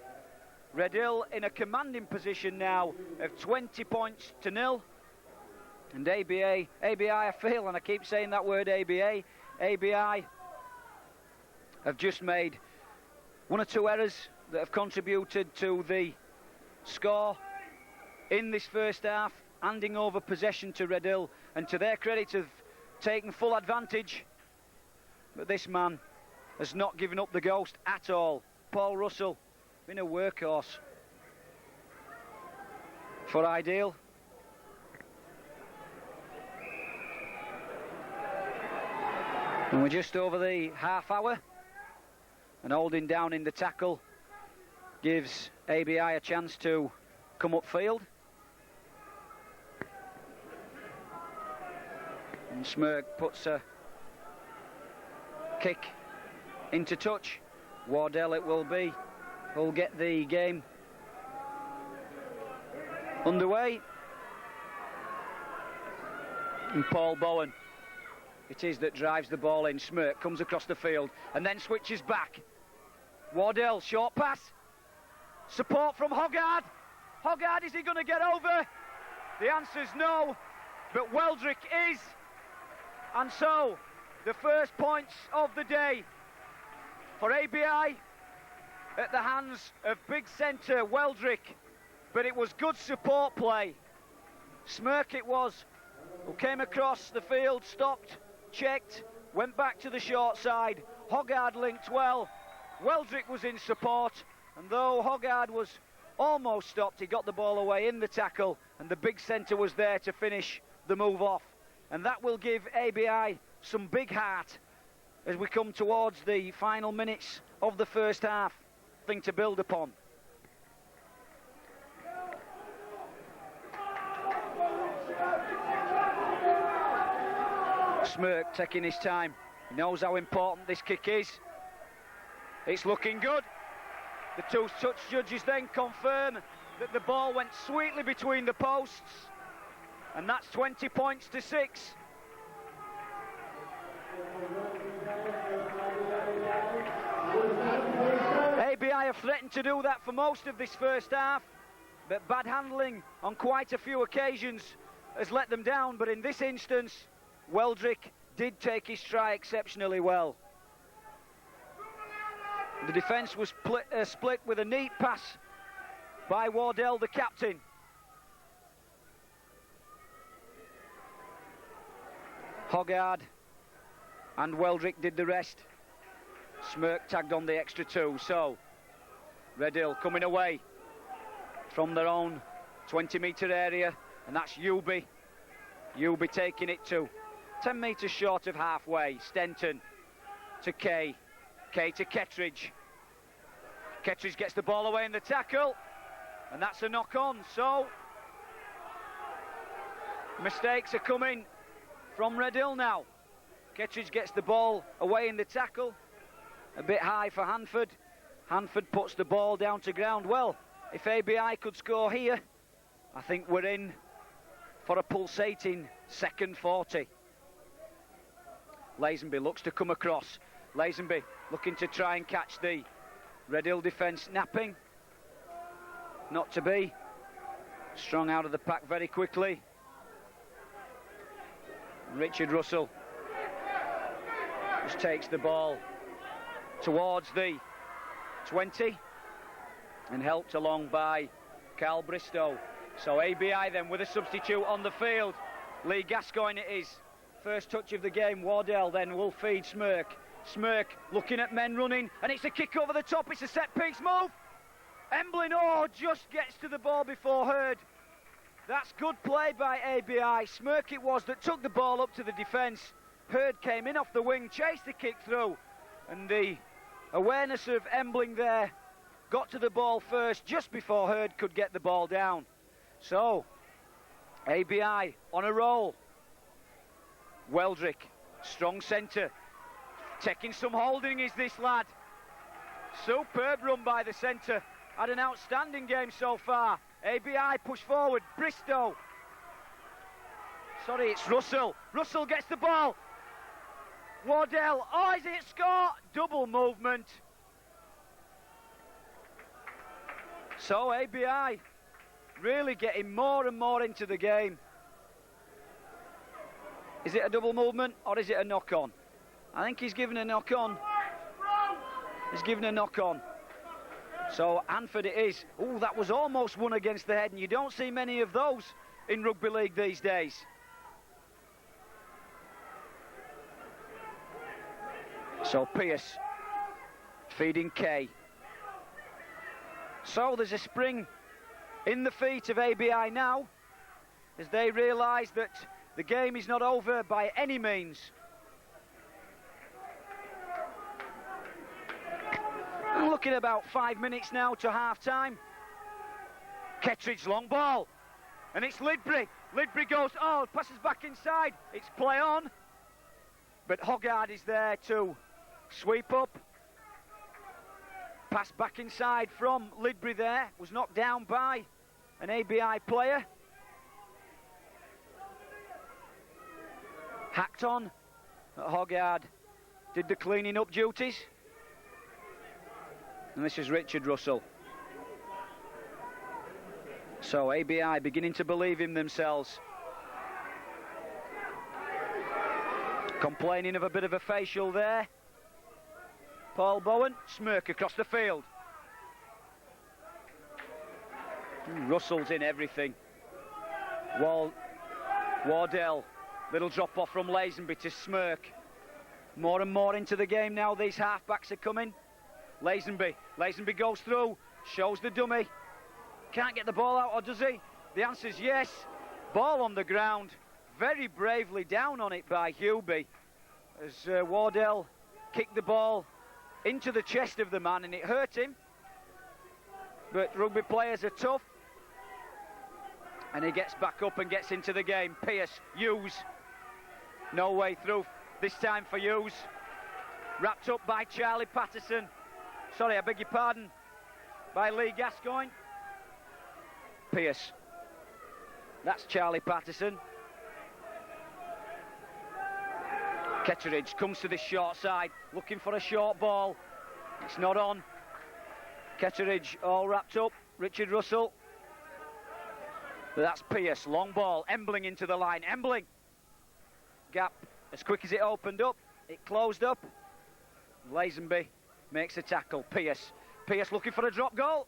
Redhill in a commanding position now of 20 points to 0. And ABI, I feel, and I keep saying that word ABI have just made one or two errors that have contributed to the score in this first half, handing over possession to Redhill, and to their credit have taken full advantage. But this man has not given up the ghost at all. Paul Russell, been a workhorse for Ideal. And we're just over the half hour, and holding down in the tackle gives ABI a chance to come upfield. And Smirk puts a kick into touch. Wardell it will be, who'll get the game underway. And Paul Bowen it is that drives the ball in. Smirk comes across the field and then switches back. Wardell, short pass. Support from Hoggard. Hoggard, is he going to get over? The answer's no, but Weldrick is. And so, the first points of the day for ABI at the hands of big centre Weldrick. But it was good support play. Smirk it was, who came across the field, stopped, checked, went back to the short side. Hoggard linked well. Weldrick was in support, and though Hoggard was almost stopped, he got the ball away in the tackle, and the big centre was there to finish the move off. And that will give ABI some big heart as we come towards the final minutes of the first half. Thing to build upon. Smirk taking his time. He knows how important this kick is. It's looking good. The two touch judges then confirm that the ball went sweetly between the posts, and that's 20 points to 6. ABI have threatened to do that for most of this first half, but bad handling on quite a few occasions has let them down. But in this instance, Weldrick did take his try exceptionally well. The defence was split with a neat pass by Wardell, the captain. Hoggard and Weldrick did the rest. Smirk tagged on the extra 2, so Redhill coming away from their own 20-metre area, and that's Uby. Uby taking it to 10 metres short of halfway. Stenton to Kay. Kay to Kettridge. Kettridge gets the ball away in the tackle, and that's a knock-on. So mistakes are coming from Redhill now. Kettridge gets the ball away in the tackle, a bit high for Hanford. Hanford puts the ball down to ground. Well, if ABI could score here, I think we're in for a pulsating second 40. Lazenby looks to come across. Lazenby looking to try and catch the Redhill defence napping. Not to be. Strong out of the pack very quickly. Richard Russell just takes the ball towards the 20 and helped along by Carl Bristow. So ABI then with a substitute on the field. Lee Gascoigne it is. First touch of the game. Wardell then will feed Smirk. Smirk looking at men running, and it's a kick over the top. It's a set piece move. Emblin just gets to the ball before Hurd. That's good play by ABI. Smirk it was that took the ball up to the defence. Hurd came in off the wing, chased the kick through, and the Awareness of Embling there. Got to the ball first, just before Hurd could get the ball down. So, ABI on a roll. Weldrick, strong centre. Taking some holding is this lad. Superb run by the centre. Had an outstanding game so far. ABI push forward. Bristow. Sorry, it's Russell. Russell gets the ball. Wardell. Oh, is it score? Double movement. So ABI really getting more and more into the game. Is it a double movement or is it a knock-on? I think he's given a knock-on. He's given a knock-on. So Hanford it is. Oh, that was almost one against the head, and you don't see many of those in rugby league these days. So Pearce feeding Kay. So there's a spring in the feet of ABI now, as they realise that the game is not over by any means. And looking about 5 minutes now to half-time. Kettridge long ball, and it's Lidbury. Lidbury goes, oh, passes back inside. It's play on, but Hoggard is there to sweep up. Pass back inside from Lidbury there, was knocked down by an ABI player. Hacked on. Hoggard did the cleaning up duties. And this is Richard Russell. So ABI beginning to believe in themselves. Complaining of a bit of a facial there. Paul Bowen, smirk across the field. Russell's in everything. Wardell, little drop off from Lazenby to smirk. More and more into the game now, these half-backs are coming. Lazenby goes through, shows the dummy. Can't get the ball out, or does he? The answer's yes. Ball on the ground, very bravely down on it by Hubie, as Wardell kicked the ball into the chest of the man, and it hurt him. But rugby players are tough. And he gets back up and gets into the game. Pearce, Hughes. No way through this time for Hughes. Wrapped up by Charlie Patterson. Sorry, I beg your pardon. By Lee Gascoigne. Pearce. That's Charlie Patterson. Kettridge comes to the short side, looking for a short ball. It's not on. Kettridge all wrapped up. Richard Russell. But that's Pearce, long ball. Embling into the line. Embling. Gap, as quick as it opened up, it closed up. Lazenby makes a tackle. Pearce looking for a drop goal.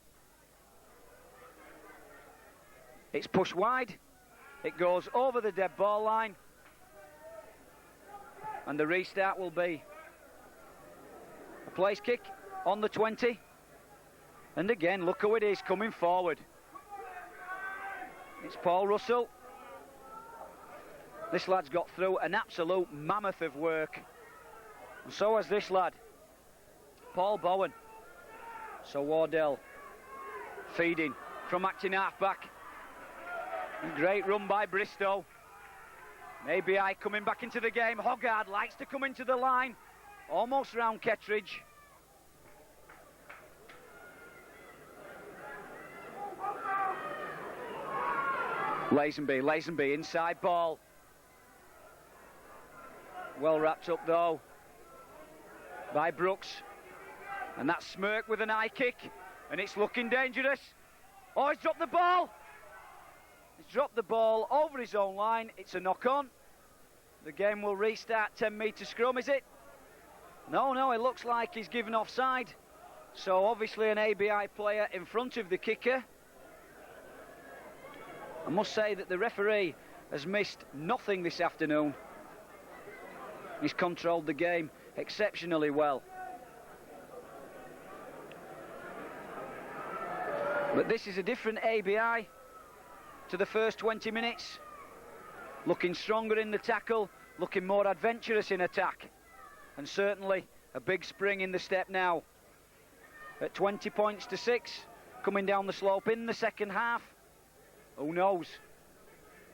It's pushed wide. It goes over the dead ball line. And the restart will be a place kick on the 20. And again, look who it is coming forward. It's Paul Russell. This lad's got through an absolute mammoth of work. And so has this lad, Paul Bowen. So Wardell feeding from acting half-back. Great run by Bristow. ABI coming back into the game. Hoggard likes to come into the line. Almost round Kettridge. Lazenby, inside ball. Well wrapped up though by Brooks. And that smirk with an high kick. And it's looking dangerous. Oh, he's dropped the ball. He's dropped the ball over his own line. It's a knock-on. The game will restart. 10-metre scrum, is it? No, it looks like he's given offside. So obviously an ABI player in front of the kicker. I must say that the referee has missed nothing this afternoon. He's controlled the game exceptionally well. But this is a different ABI to the first 20 minutes. Looking stronger in the tackle, looking more adventurous in attack. And certainly a big spring in the step now at 20 points to 6, coming down the slope in the second half. Who knows?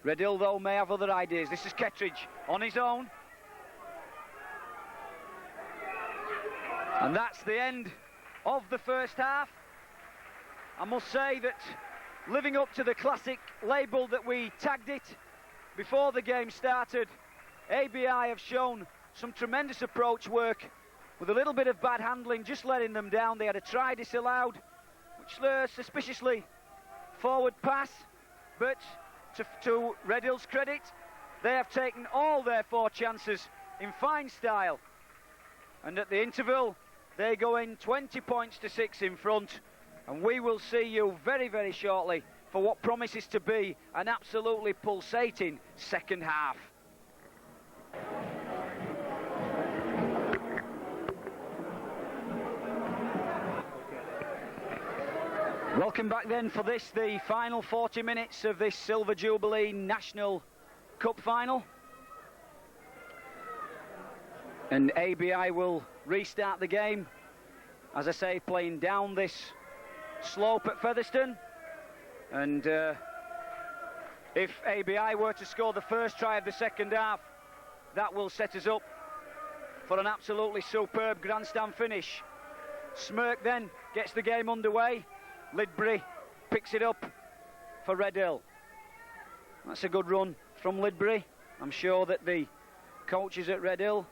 Redhill, though, may have other ideas. This is Kettridge on his own. And that's the end of the first half. I must say that living up to the classic label that we tagged it before the game started, ABI have shown some tremendous approach work with a little bit of bad handling, just letting them down. They had a try disallowed, which suspiciously forward pass, but to Redhill's credit, they have taken all their 4 chances in fine style. And at the interval, they go in 20 points to 6 in front. And we will see you very, very shortly for what promises to be an absolutely pulsating second half. Welcome back then for this, the final 40 minutes of this Silver Jubilee National Cup final. And ABI will restart the game, as I say, playing down this slope at Featherstone. And if ABI were to score the first try of the second half, that will set us up for an absolutely superb grandstand finish. Smirk then gets the game underway. Lidbury picks it up for Redhill. That's a good run from Lidbury. I'm sure that the coaches at Redhill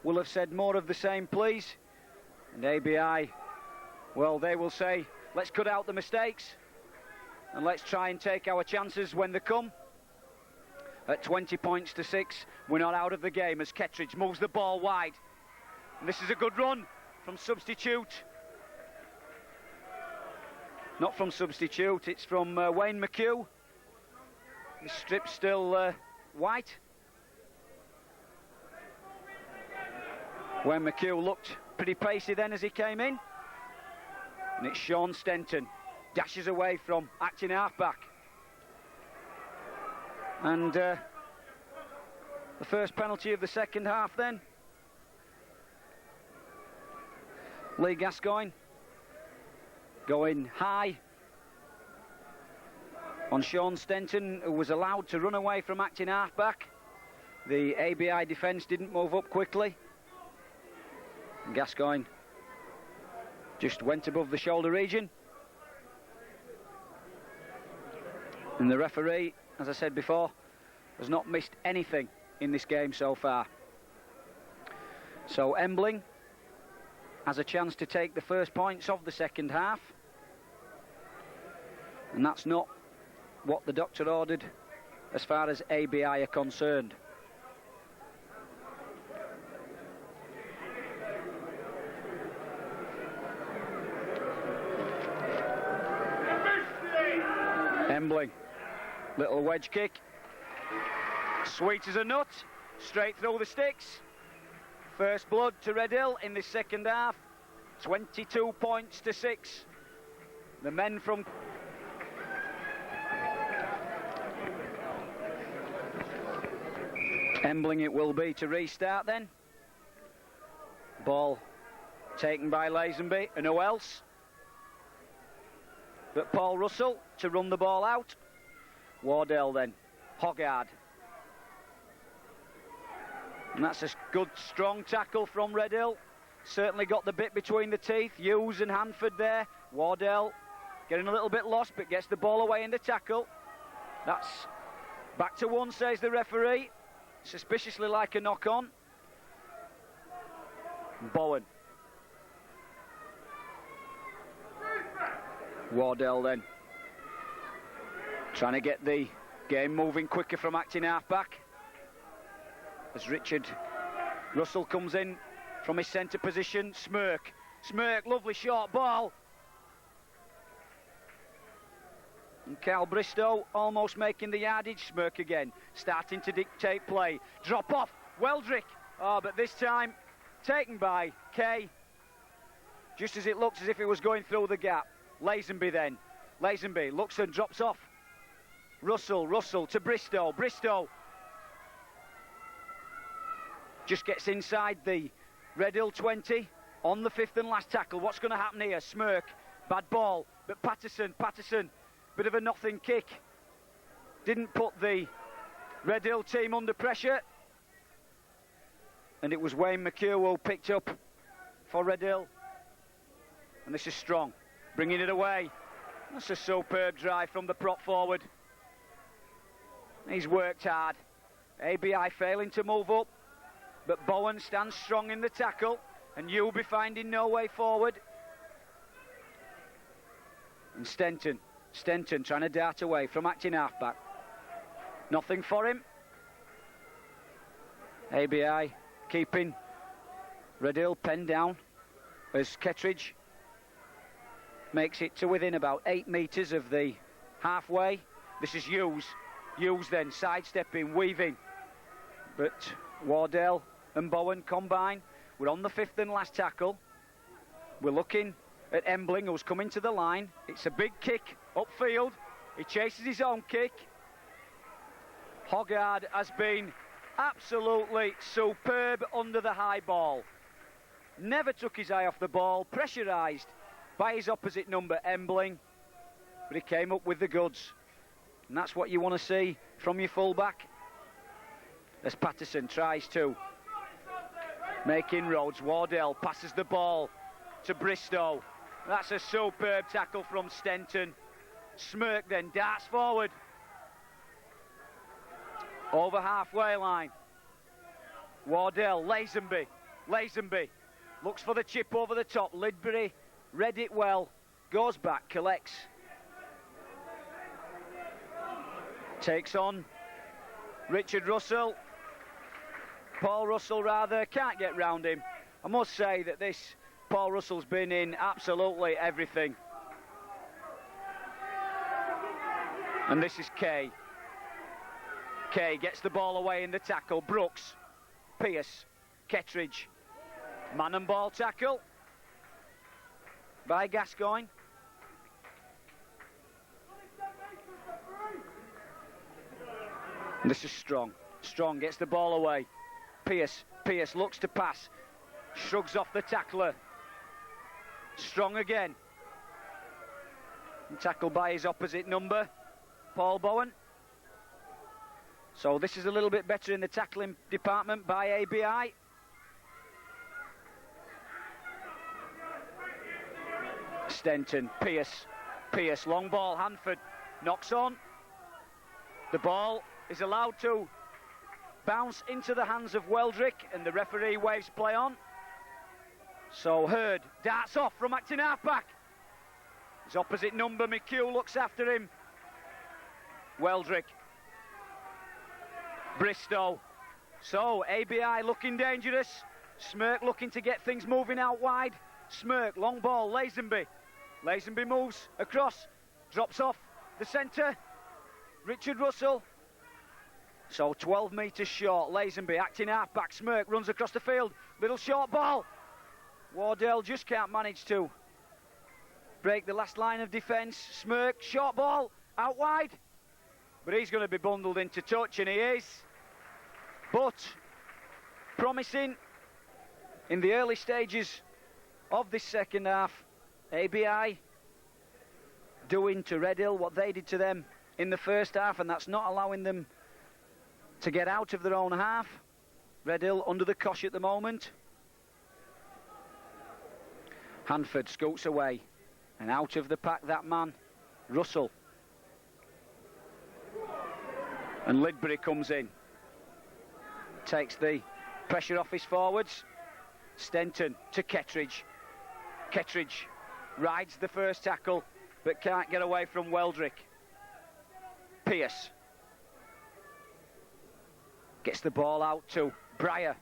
will have said more of the same, please. And ABI, well, they will say, let's cut out the mistakes and let's try and take our chances when they come. At 20 points to 6, we're not out of the game as Kettridge moves the ball wide. And this is a good run from substitute. Not from substitute, it's from Wayne McHugh. The strip's still white. Wayne McHugh looked pretty pacey then as he came in. And it's Sean Stenton. Dashes away from acting halfback. And the first penalty of the second half then. Lee Gascoigne going high on Sean Stenton, who was allowed to run away from acting halfback. The ABI defence didn't move up quickly. And Gascoigne just went above the shoulder region. And the referee, as I said before, has not missed anything in this game so far. So Embling has a chance to take the first points of the second half. And that's not what the doctor ordered as far as ABI are concerned. Embling, little wedge kick, sweet as a nut, straight through the sticks. First blood to Redhill in this second half, 22 points to 6. The men from Embling it will be to restart then. Ball taken by Lazenby, and who else but Paul Russell to run the ball out. Wardell then, Hoggard. And that's a good, strong tackle from Redhill. Certainly got the bit between the teeth. Hughes and Hanford there. Wardell getting a little bit lost, but gets the ball away in the tackle. That's back to 1, says the referee. Suspiciously like a knock-on. Bowen. Wardell then. Trying to get the game moving quicker from acting half-back. As Richard Russell comes in from his centre position. Smirk, lovely short ball. And Carl Bristow almost making the yardage. Smirk again, starting to dictate play. Drop off, Weldrick. Oh, but this time taken by Kay. Just as it looks as if it was going through the gap. Lazenby then. Lazenby looks and drops off. Russell to Bristow. Bristow just gets inside the Redhill 20, on the fifth and last tackle. What's going to happen here? Smirk, bad ball, but Patterson, bit of a nothing kick. Didn't put the Redhill team under pressure. And it was Wayne McHugh who picked up for Redhill. And this is Strong, bringing it away. That's a superb drive from the prop forward. He's worked hard. ABI failing to move up, but Bowen stands strong in the tackle, and you'll be finding no way forward. And Stenton trying to dart away from acting halfback. Nothing for him. ABI keeping Redhill penned down as Kettridge makes it to within about 8 metres of the halfway. This is Hughes then sidestepping, weaving, but Wardell and Bowen combine. We're on the fifth and last tackle. We're looking at Embling, who's coming to the line. It's a big kick upfield. He chases his own kick. Hoggard has been absolutely superb under the high ball. Never took his eye off the ball, pressurised by his opposite number, Embling, but he came up with the goods. And that's what you want to see from your fullback. As Patterson tries to make inroads, Wardell passes the ball to Bristow. That's a superb tackle from Stenton. Smirk then darts forward. Over halfway line. Wardell, Lazenby looks for the chip over the top. Lidbury read it well, goes back, collects. Takes on Richard Russell. Paul Russell rather, can't get round him. I must say that this Paul Russell's been in absolutely everything. And this is Kay. Kay gets the ball away in the tackle. Brooks, Pierce, Kettridge. Man and ball tackle by Gascoigne. And this is Strong. Strong gets the ball away. Pierce looks to pass. Shrugs off the tackler. Strong again. And tackled by his opposite number, Paul Bowen. So this is a little bit better in the tackling department by ABI. Stenton, Pierce, long ball, Hanford knocks on. The ball is allowed to bounce into the hands of Weldrick, and the referee waves play on. So Hurd darts off from acting halfback. His opposite number, McHugh, looks after him. Weldrick. Bristow. So ABI looking dangerous. Smirk looking to get things moving out wide. Smirk, long ball, Lazenby. Lazenby moves across, drops off the centre. Richard Russell. So 12 metres short. Lazenby acting halfback. Smirk runs across the field. Little short ball. Wardell just can't manage to break the last line of defence. Smirk, short ball, out wide. But he's going to be bundled into touch, and he is. But promising in the early stages of this second half. ABI doing to Redhill what they did to them in the first half, and that's not allowing them to get out of their own half. Redhill under the cosh at the moment. Hanford scoots away, and out of the pack that man, Russell. And Lidbury comes in, takes the pressure off his forwards. Stenton to Kettridge. Kettridge rides the first tackle, but can't get away from Weldrick. Pierce gets the ball out to Breyer.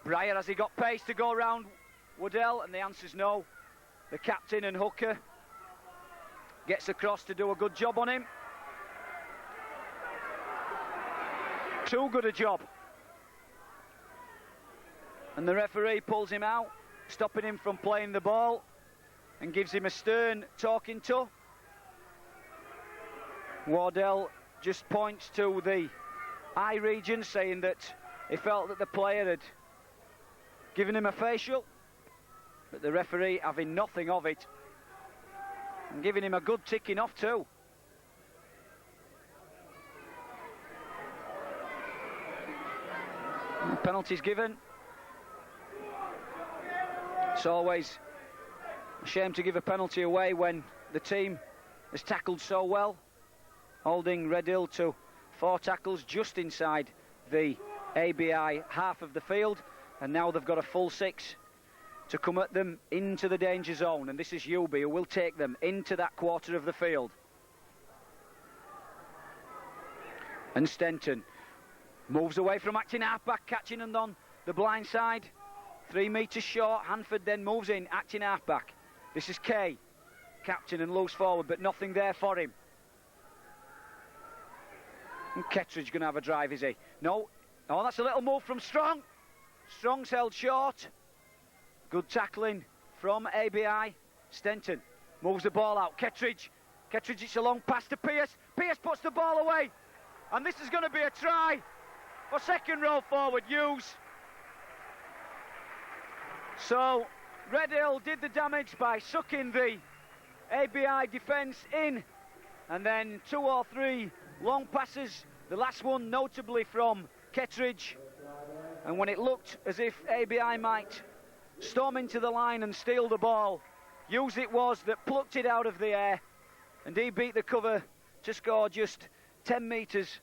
Breyer, has he got pace to go round Waddell? And the answer's no. The captain and hooker gets across to do a good job on him. Too good a job. And the referee pulls him out, stopping him from playing the ball, and gives him a stern talking to. Wardell just points to the eye region, saying that he felt that the player had given him a facial. but the referee having nothing of it and giving him a good ticking off too. And penalties given. It's always a shame to give a penalty away when the team has tackled so well, holding Redhill to 4 tackles just inside the ABI half of the field, and now they've got a full 6 to come at them into the danger zone, and this is Uby who will take them into that quarter of the field. And Stenton moves away from acting half-back, catching them on the blind side. 3 metres short. Hanford then moves in, acting half-back. This is Kay, captain and loose forward, but nothing there for him. And Kettridge going to have a drive, is he? No. Oh, that's a little move from Strong. Strong's held short. Good tackling from ABI. Stenton moves the ball out. Kettridge, it's a long pass to Pearce. Pearce puts the ball away. And this is going to be a try for second row forward Hughes. So Redhill did the damage by sucking the ABI defence in, and then 2 or 3 long passes, the last one notably from Kettridge, and when it looked as if ABI might storm into the line and steal the ball, Hughes it was that plucked it out of the air, and he beat the cover to score just 10 metres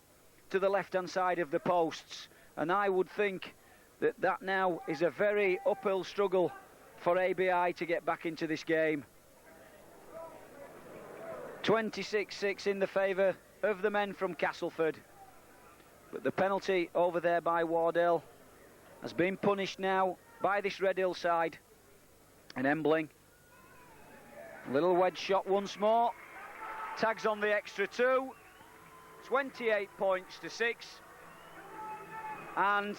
to the left-hand side of the posts. And I would think that that now is a very uphill struggle for ABI to get back into this game. 26-6 in the favour of the men from Castleford. But the penalty over there by Wardell has been punished now by this Redhill side. And Embling, little wedge shot once more, tags on the extra 2. 28 points to 6, and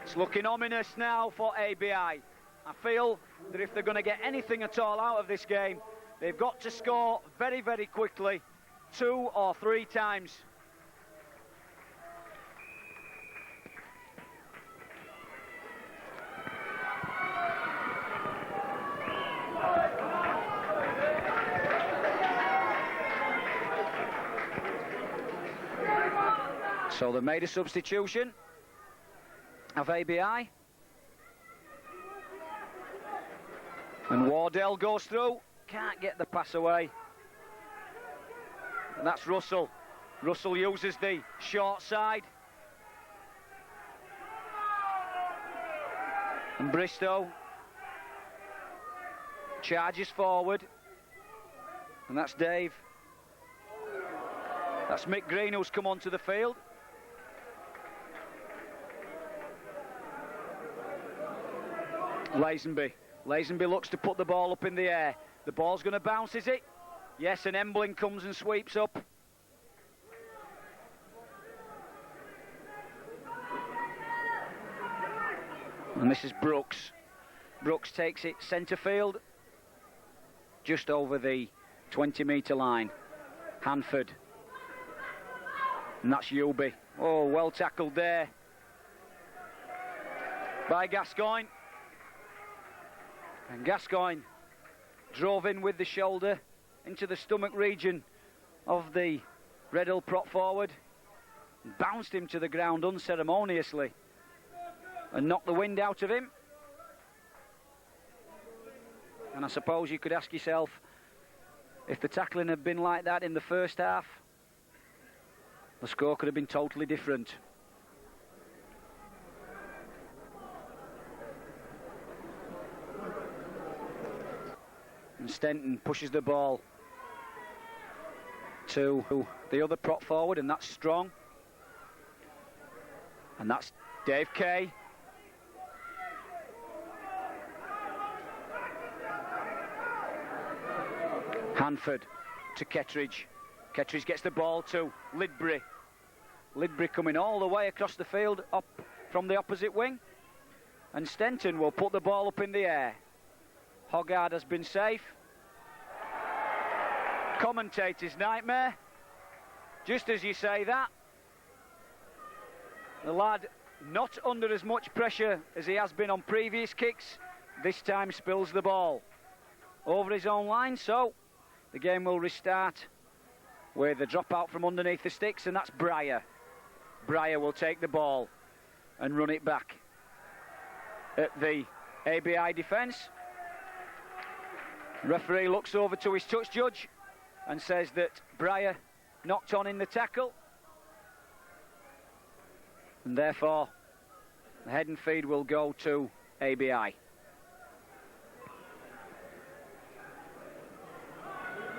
it's looking ominous now for ABI. I feel that if they're going to get anything at all out of this game, they've got to score very, very quickly, 2 or 3 times. So they made a substitution of ABI. And Wardell goes through, can't get the pass away. And that's Russell. Russell uses the short side. And Bristow charges forward. And that's Dave. That's Mick Green who's come onto the field. Lazenby looks to put the ball up in the air. The ball's going to bounce, is it? Yes, and Embling comes and sweeps up. And this is Brooks. Brooks takes it centre field, just over the 20-metre line. Hanford. And that's Uby. Oh, well tackled there by Gascoigne. And Gascoigne drove in with the shoulder into the stomach region of the Redhill prop forward, and bounced him to the ground unceremoniously and knocked the wind out of him. And I suppose you could ask yourself, if the tackling had been like that in the first half, the score could have been totally different. And Stenton pushes the ball to the other prop forward, and that's Strong. And that's Dave Kay. Hanford to Kettridge. Kettridge gets the ball to Lidbury. Lidbury coming all the way across the field up from the opposite wing. And Stenton will put the ball up in the air. Hoggard has been safe. Commentator's nightmare. Just as you say that, the lad not under as much pressure as he has been on previous kicks, this time spills the ball over his own line, so the game will restart with a drop out from underneath the sticks, and that's Breyer. Breyer will take the ball and run it back at the ABI defence. Referee looks over to his touch judge and says that Breyer knocked on in the tackle, and therefore the head and feed will go to ABI.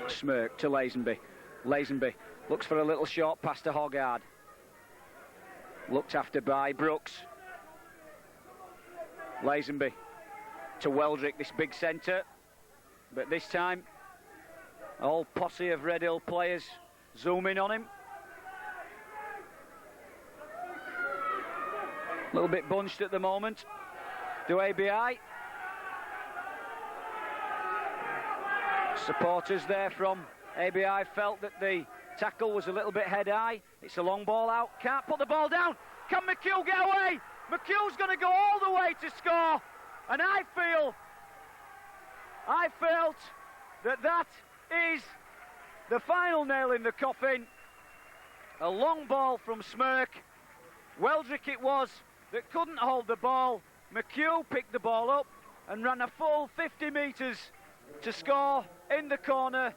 Smirk to Lazenby. Lazenby looks for a little short pass to Hoggard. Looked after by Brooks. Lazenby to Weldrick, this big centre. But this time, a whole posse of Redhill players zoom in on him. A little bit bunched at the moment. Do ABI. Supporters there from ABI felt that the tackle was a little bit head high. It's a long ball out. Can't put the ball down. Can McHugh get away? McHugh's going to go all the way to score. And I felt that is the final nail in the coffin. A long ball from Smirk. Weldrick it was that couldn't hold the ball. McHugh picked the ball up and ran a full 50 metres to score in the corner.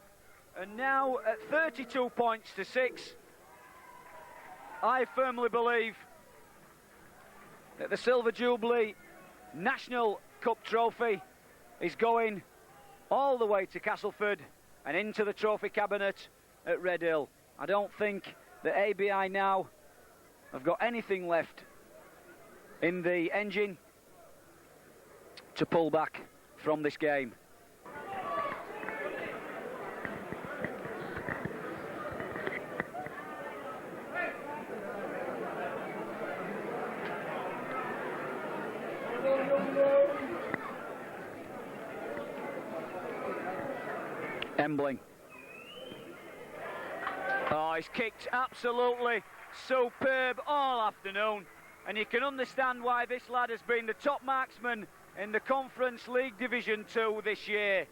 And now at 32 points to 6, I firmly believe that the Silver Jubilee National Cup trophy is going all the way to Castleford and into the trophy cabinet at Redhill. I don't think that ABI now have got anything left in the engine to pull back from this game. Embling. Oh, he's kicked absolutely superb all afternoon, and you can understand why this lad has been the top marksman in the Conference League Division 2 this year.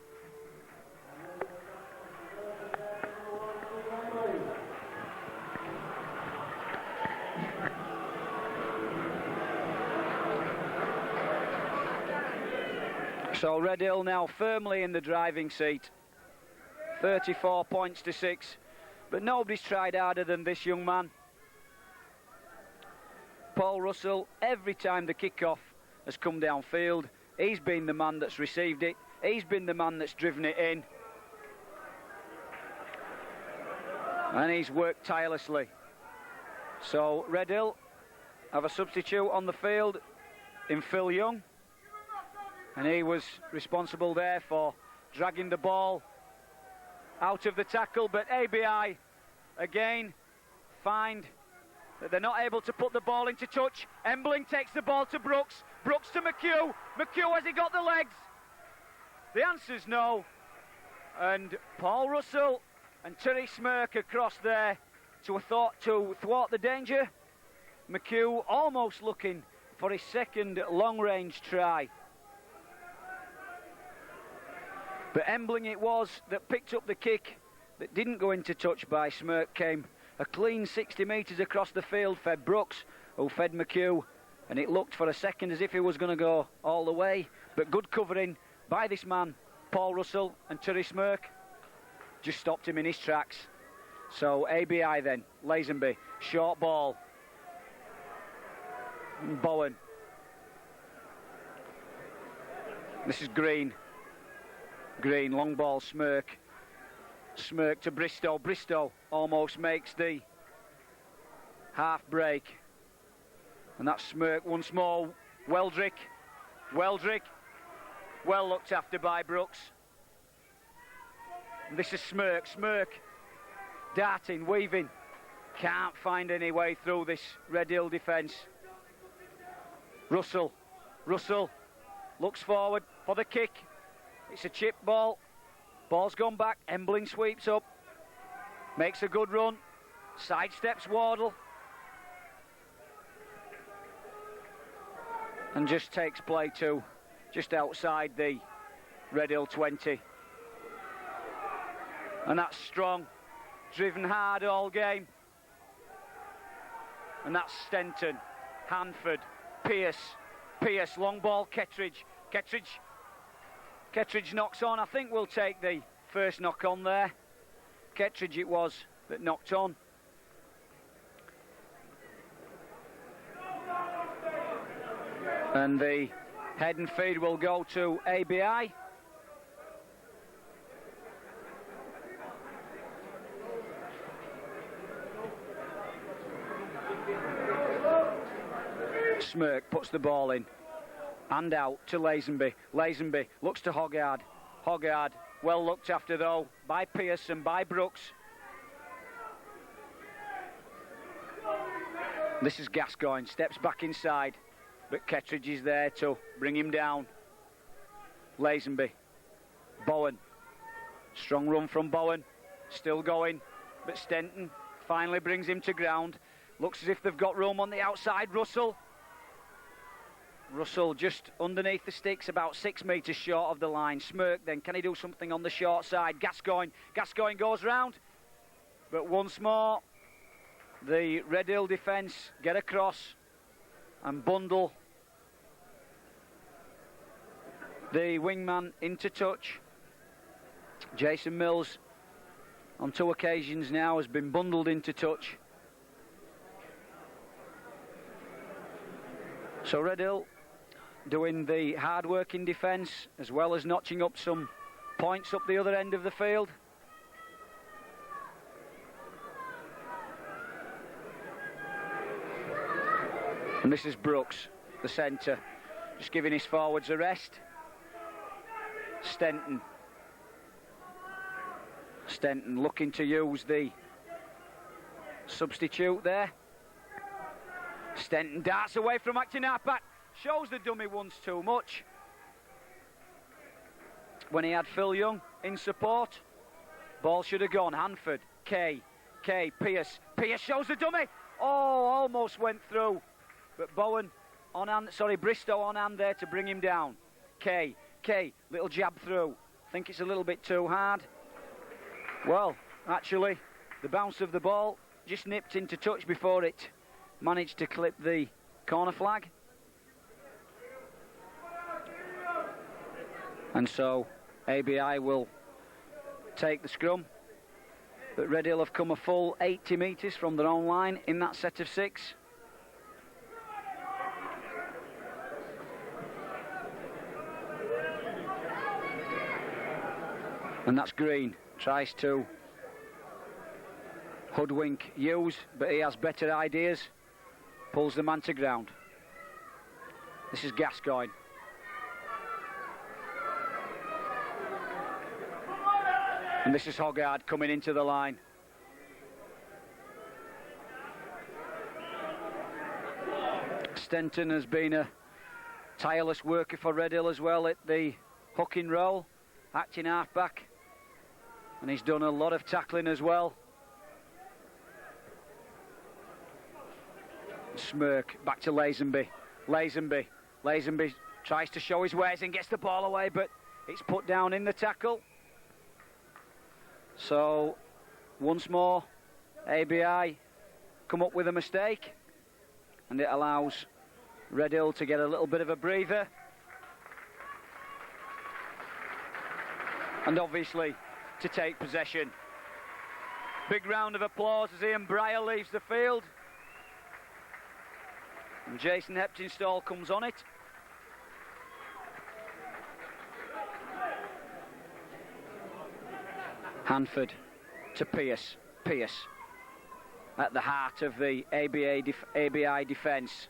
So Redhill now firmly in the driving seat. 34 points to 6, but nobody's tried harder than this young man. Paul Russell, every time the kick-off has come downfield, he's been the man that's received it, he's been the man that's driven it in, and he's worked tirelessly. So Redhill have a substitute on the field in Phil Young, and he was responsible there for dragging the ball out of the tackle, but ABI again find that they're not able to put the ball into touch. Embling takes the ball to Brooks. Brooks to McHugh. McHugh, has he got the legs? The answer's no. And Paul Russell and Terry Smirk across there to thwart the danger. McHugh almost looking for his second long-range try. But Embling it was that picked up the kick that didn't go into touch by Smirk. Came a clean 60 metres across the field, fed Brooks, who fed McHugh, and it looked for a second as if he was going to go all the way. But good covering by this man, Paul Russell, and Terry Smirk just stopped him in his tracks. So ABI then, Lazenby, short ball. Bowen. This is Green. Green, long ball, Smirk. Smirk to Bristow. Bristow almost makes the half break. And that's Smirk once more. Weldrick. Weldrick. Well looked after by Brooks. And this is Smirk. Smirk darting, weaving. Can't find any way through this Redhill defence. Russell. Russell looks forward for the kick. It's a chip ball. Ball's gone back. Embling sweeps up. Makes a good run. Sidesteps Wardle. And just takes play to just outside the Redhill 20. And that's Strong, driven hard all game. And that's Stenton, Hanford, Pearce, long ball, Kettridge knocks on. I think we'll take the first knock on there. Kettridge it was that knocked on. And the head and feed will go to ABI. Smirk puts the ball in and out to Lazenby. Lazenby looks to Hoggard. Hoggard well looked after though by Pearce and by Brooks. This is Gascoigne, steps back inside, but Kettridge is there to bring him down. Lazenby, Bowen, strong run from Bowen, still going, but Stenton finally brings him to ground. Looks as if they've got room on the outside. Russell just underneath the sticks, about 6 metres short of the line. Smirk then, can he do something on the short side? Gascoigne goes round, but once more the Redhill defence get across and bundle the wingman into touch. Jason Mills on 2 occasions now has been bundled into touch. So Redhill doing the hard work in defence as well as notching up some points up the other end of the field. And this is Brooks, the centre, just giving his forwards a rest. Stenton looking to use the substitute there. Stenton darts away from acting halfback, shows the dummy once too much. When he had Phil Young in support, ball should have gone. Hanford, Pearce shows the dummy. Oh, almost went through, but Bristow on hand there to bring him down. Kay, little jab through. Think it's a little bit too hard. Well, actually, the bounce of the ball just nipped into touch before it managed to clip the corner flag. And so ABI will take the scrum. But Redhill have come a full 80 metres from their own line in that set of 6. And that's Green, tries to hoodwink Hughes, but he has better ideas. Pulls the man to ground. This is Gascoigne. And this is Hoggard coming into the line. Stenton has been a tireless worker for Redhill as well at the hooking roll, acting halfback, and he's done a lot of tackling as well. Smirk back to Lazenby. Lazenby tries to show his wares and gets the ball away, but it's put down in the tackle. So once more ABI come up with a mistake, and it allows Redhill to get a little bit of a breather, and obviously to take possession. Big round of applause as Ian Breyer leaves the field, and Jason Heptinstall comes on it. Hanford to Pearce. At the heart of the ABI defence.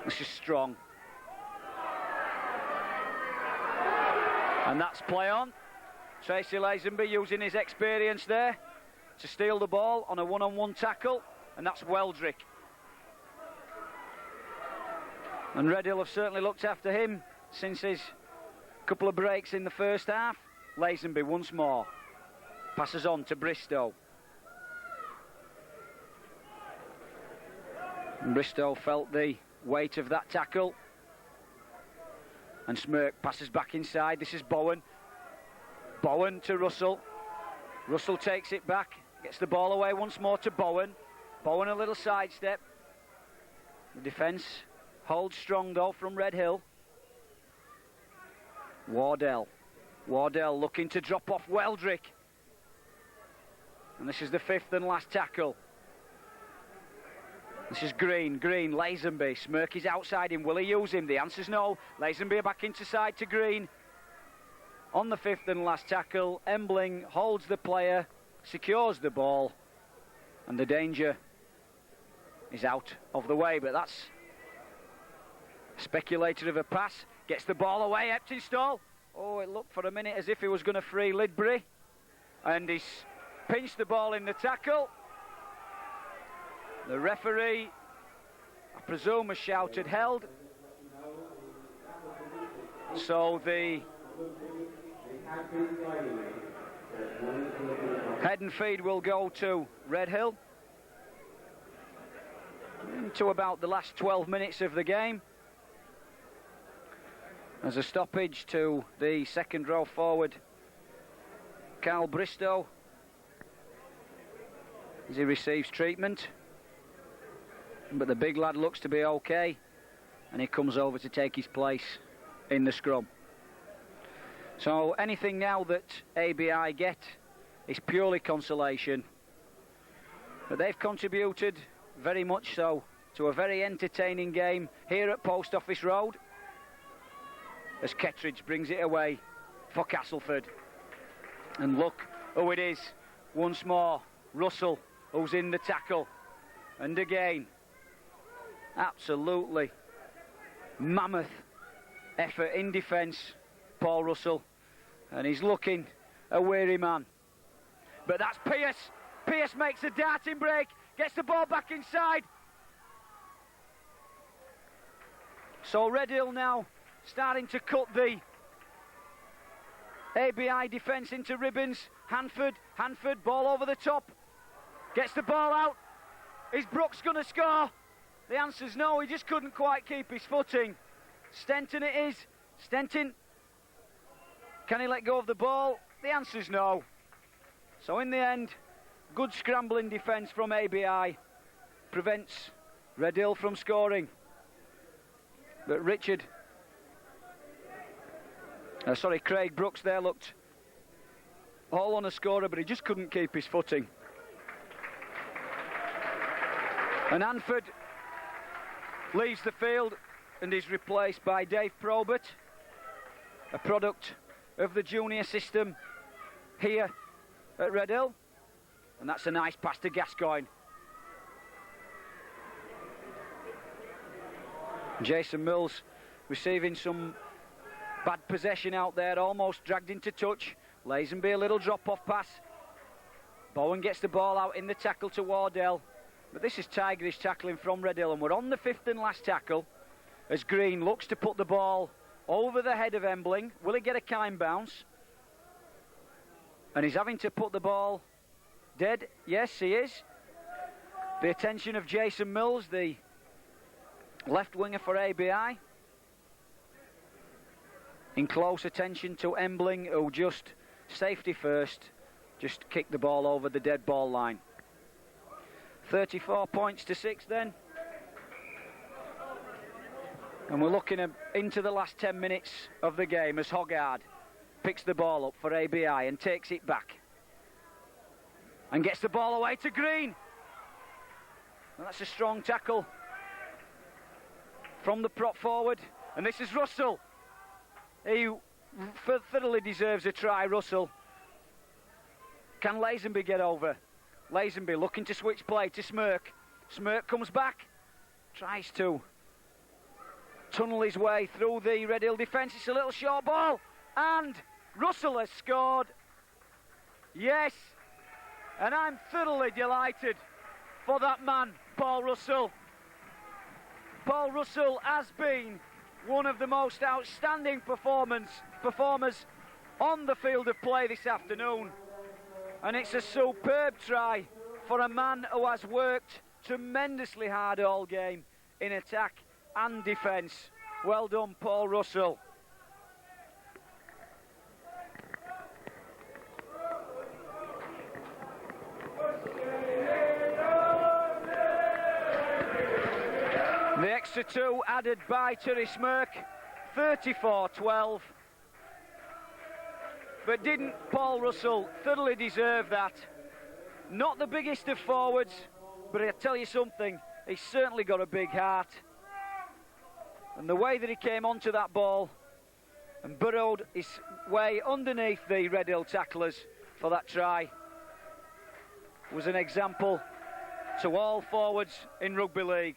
This is Strong. And that's play on. Tracy Lazenby using his experience there to steal the ball on a one-on-one tackle, and that's Weldrick. And Redhill have certainly looked after him since his couple of breaks in the first half. Lazenby once more. Passes on to Bristow. And Bristow felt the weight of that tackle. And Smirk passes back inside. This is Bowen. Bowen to Russell. Russell takes it back. Gets the ball away once more to Bowen. Bowen a little sidestep. The defence holds strong though from Redhill. Wardell. Wardell looking to drop off Weldrick. And this is the 5th and last tackle. This is Green. Green, Lazenby. Smirk is outside him. Will he use him? The answer's no. Lazenby back into side to Green. On the 5th and last tackle, Embling holds the player, secures the ball, and the danger is out of the way. But that's speculated of a pass. Gets the ball away, Eptonstall. Oh, it looked for a minute as if he was going to free Lidbury. And he's pinched the ball in the tackle. The referee, I presume, has shouted held. So the head and feed will go to Redhill. Into about the last 12 minutes of the game. As a stoppage to the second row forward, Carl Bristow, as he receives treatment. But the big lad looks to be okay, and he comes over to take his place in the scrum. So anything now that ABI get is purely consolation. But they've contributed very much so to a very entertaining game here at Post Office Road, as Kettridge brings it away for Castleford. And look who it is once more, Russell, who's in the tackle. And again, absolutely mammoth effort in defence, Paul Russell, and he's looking a weary man. But that's Pearce. Pearce makes a darting break, gets the ball back inside. So Redhill now starting to cut the ABI defence into ribbons. Hanford, ball over the top, gets the ball out. Is Brooks going to score? The answer's no, he just couldn't quite keep his footing. Stenton it is. Stenton, can he let go of the ball? The answer's no. So in the end, good scrambling defence from ABI prevents Redhill from scoring. But Craig Brooks there looked all on a scorer, but he just couldn't keep his footing. And Hanford leaves the field and is replaced by Dave Probert, a product of the junior system here at Redhill. And that's a nice pass to Gascoigne. Jason Mills receiving some bad possession out there, almost dragged into touch. Lazenby, a little drop-off pass. Bowen gets the ball out in the tackle to Wardell. But this is tigerish tackling from Redhill, and we're on the 5th and last tackle as Green looks to put the ball over the head of Embling. Will he get a kind bounce? And he's having to put the ball dead. Yes, he is. The attention of Jason Mills, the left winger for ABI, in close attention to Embling, who just, safety first, just kicked the ball over the dead ball line. 34 points to 6 then. And we're looking into the last 10 minutes of the game as Hoggard picks the ball up for ABI and takes it back. And gets the ball away to Green. And that's a strong tackle from the prop forward. And this is Russell. He thoroughly deserves a try, Russell. Can Lazenby get over? Lazenby looking to switch play to Smirk. Smirk comes back, tries to tunnel his way through the Redhill defence. It's a little short ball, and Russell has scored. Yes, and I'm thoroughly delighted for that man, Paul Russell. Paul Russell has been one of the most outstanding performers on the field of play this afternoon. And it's a superb try for a man who has worked tremendously hard all game in attack and defence. Well done, Paul Russell. extra 2 added by Smyrk, 34-12. But didn't Paul Russell thoroughly deserve that? Not the biggest of forwards, but I tell you something, he's certainly got a big heart. And the way that he came onto that ball and burrowed his way underneath the Redhill tacklers for that try was an example to all forwards in rugby league.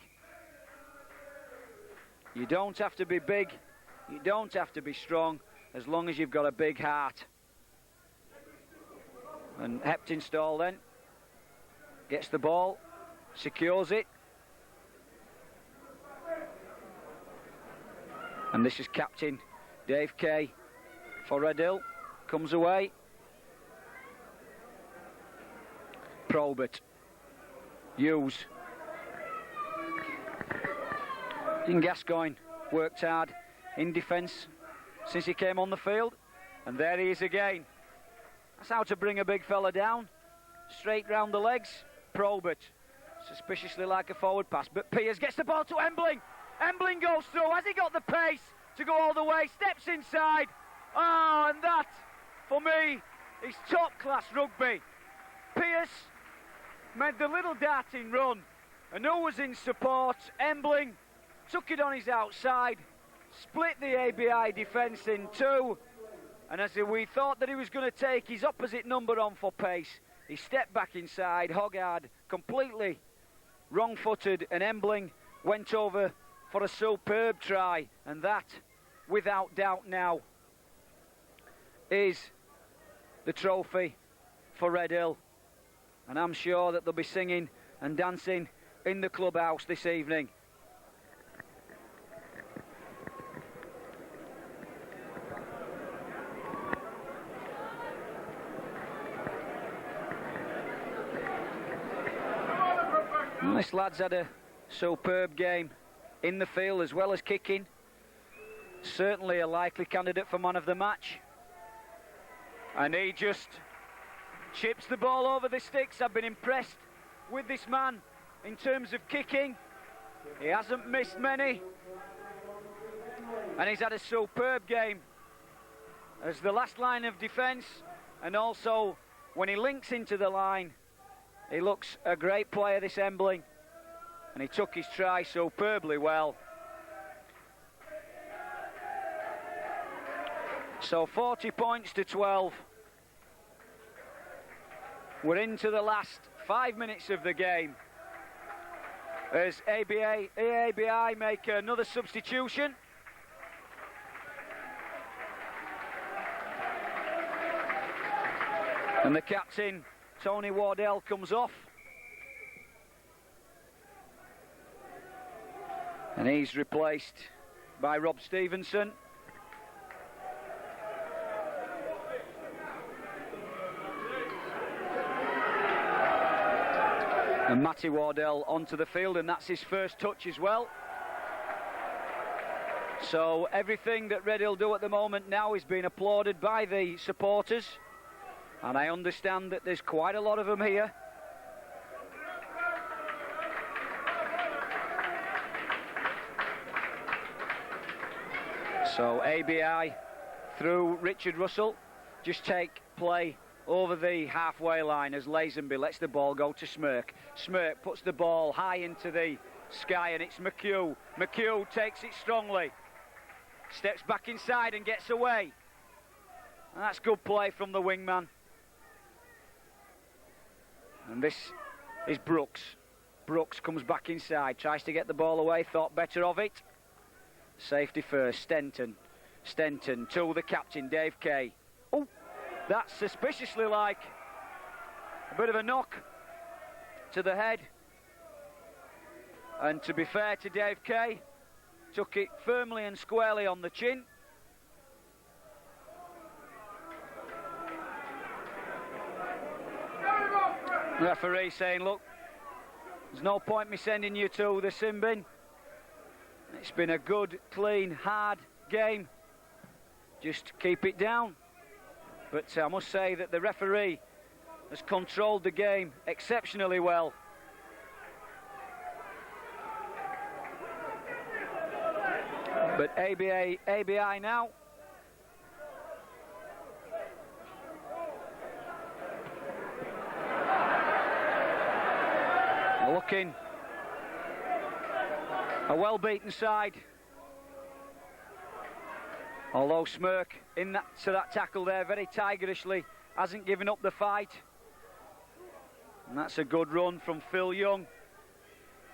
You don't have to be big, you don't have to be strong, as long as you've got a big heart. And Heptinstall then gets the ball, secures it. And this is captain Dave Kay for Redhill. Comes away. Probert. Hughes. Gascoigne worked hard in defence since he came on the field. And there he is again. That's how to bring a big fella down. Straight round the legs. Probert. Suspiciously like a forward pass. But Piers gets the ball to Embling. Embling goes through. Has he got the pace to go all the way? Steps inside. Oh, and that, for me, is top-class rugby. Pierce made the little darting run. And who was in support? Embling took it on his outside. Split the ABI defence in 2. And as we thought that he was going to take his opposite number on for pace, he stepped back inside, hog-hard, completely wrong-footed, and Embling went over for a superb try, and that, without doubt now, is the trophy for Redhill. And I'm sure that they'll be singing and dancing in the clubhouse this evening. And this lad's had a superb game in the field as well as kicking. Certainly a likely candidate for man of the match. And he just chips the ball over the sticks. I've been impressed with this man in terms of kicking. He hasn't missed many. And he's had a superb game as the last line of defence, and also when he links into the line, he looks a great player, this Embling. And he took his try superbly well. So 40 points to 12. We're into the last 5 minutes of the game as ABI make another substitution. And the captain, Tony Wardell, comes off. And he's replaced by Rob Stevenson. And Matty Wardell onto the field, and that's his first touch as well. So everything that Redhill do at the moment now is being applauded by the supporters. And I understand that there's quite a lot of them here. So ABI through Richard Russell just take play over the halfway line as Lazenby lets the ball go to Smyrk. Smyrk puts the ball high into the sky, and it's McHugh. McHugh takes it strongly. Steps back inside and gets away. And that's good play from the wingman. And this is Brooks. Brooks comes back inside, tries to get the ball away, thought better of it. Safety first, Stenton. Stenton to the captain, Dave Kay. Oh, that's suspiciously like a bit of a knock to the head. And to be fair to Dave Kay, took it firmly and squarely on the chin. Referee saying, look, there's no point me sending you to the sin bin. It's been a good, clean, hard game. Just keep it down. But I must say that the referee has controlled the game exceptionally well. But ABI now. Looking a well-beaten side. Although Smirk to that tackle there very tigerishly, hasn't given up the fight. And that's a good run from Phil Young.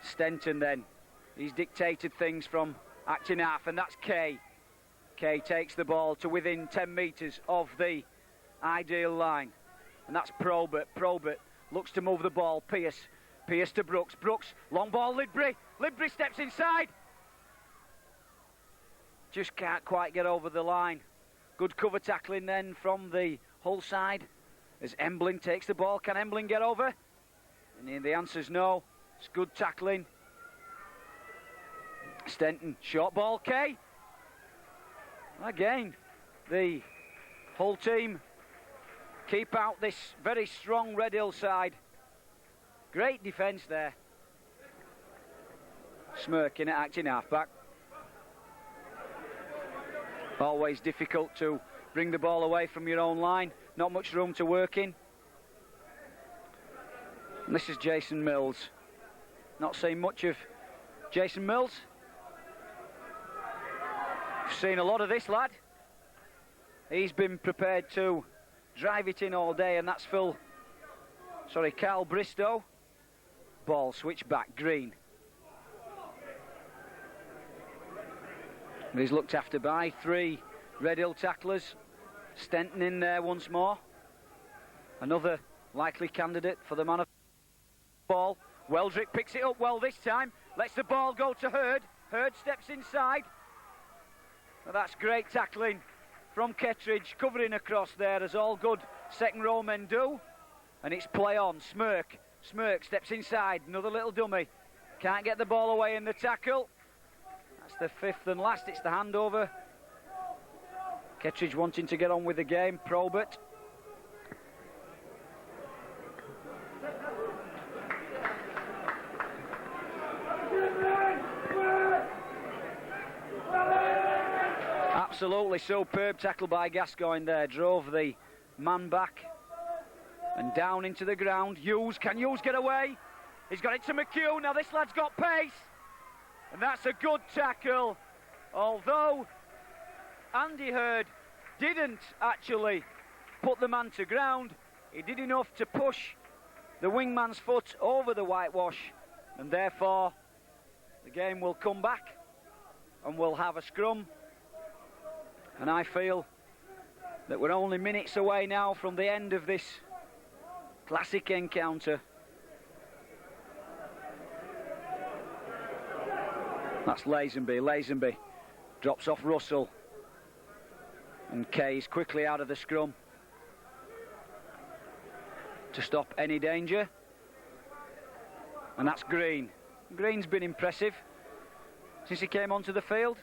Stenton then, he's dictated things from acting half, and that's Kay. Kay takes the ball to within 10 metres of the ideal line. And that's Probert. Probert looks to move the ball. Pierce to Brooks. Brooks, long ball, Lidbury. Lidbury steps inside. Just can't quite get over the line. Good cover tackling then from the Hull side as Embling takes the ball. Can Embling get over? And the answer's no. It's good tackling. Stenton, short ball, Kay. Again, the Hull team keep out this very strong Redhill side. Great defence there. Smirk in at acting half-back. Always difficult to bring the ball away from your own line. Not much room to work in. And this is Jason Mills. Not seen much of Jason Mills. Seen a lot of this lad. He's been prepared to drive it in all day, and that's Carl Bristow. Ball switch back, Green. But he's looked after by 3 Redhill tacklers. Stenton in there once more. Another likely candidate for the man of the ball. Weldrick picks it up well this time. Lets the ball go to Hurd. Hurd steps inside. Well, that's great tackling from Kettridge, covering across there as all good second row men do. And it's play on. Smirk. Smirk steps inside. Another little dummy. Can't get the ball away in the tackle. That's the 5th and last. It's the handover. Kettridge wanting to get on with the game. Probert. Absolutely superb tackle by Gascoigne there. Drove the man back and down into the ground. Hughes, can Hughes get away? He's got it to McHugh. Now this lad's got pace. And that's a good tackle. Although Andy Hurd didn't actually put the man to ground, he did enough to push the wingman's foot over the whitewash, and therefore the game will come back and we'll have a scrum. And I feel that we're only minutes away now from the end of this classic encounter. That's Lazenby. Lazenby drops off Russell. And Kay's quickly out of the scrum to stop any danger. And that's Green. Green's been impressive since he came onto the field.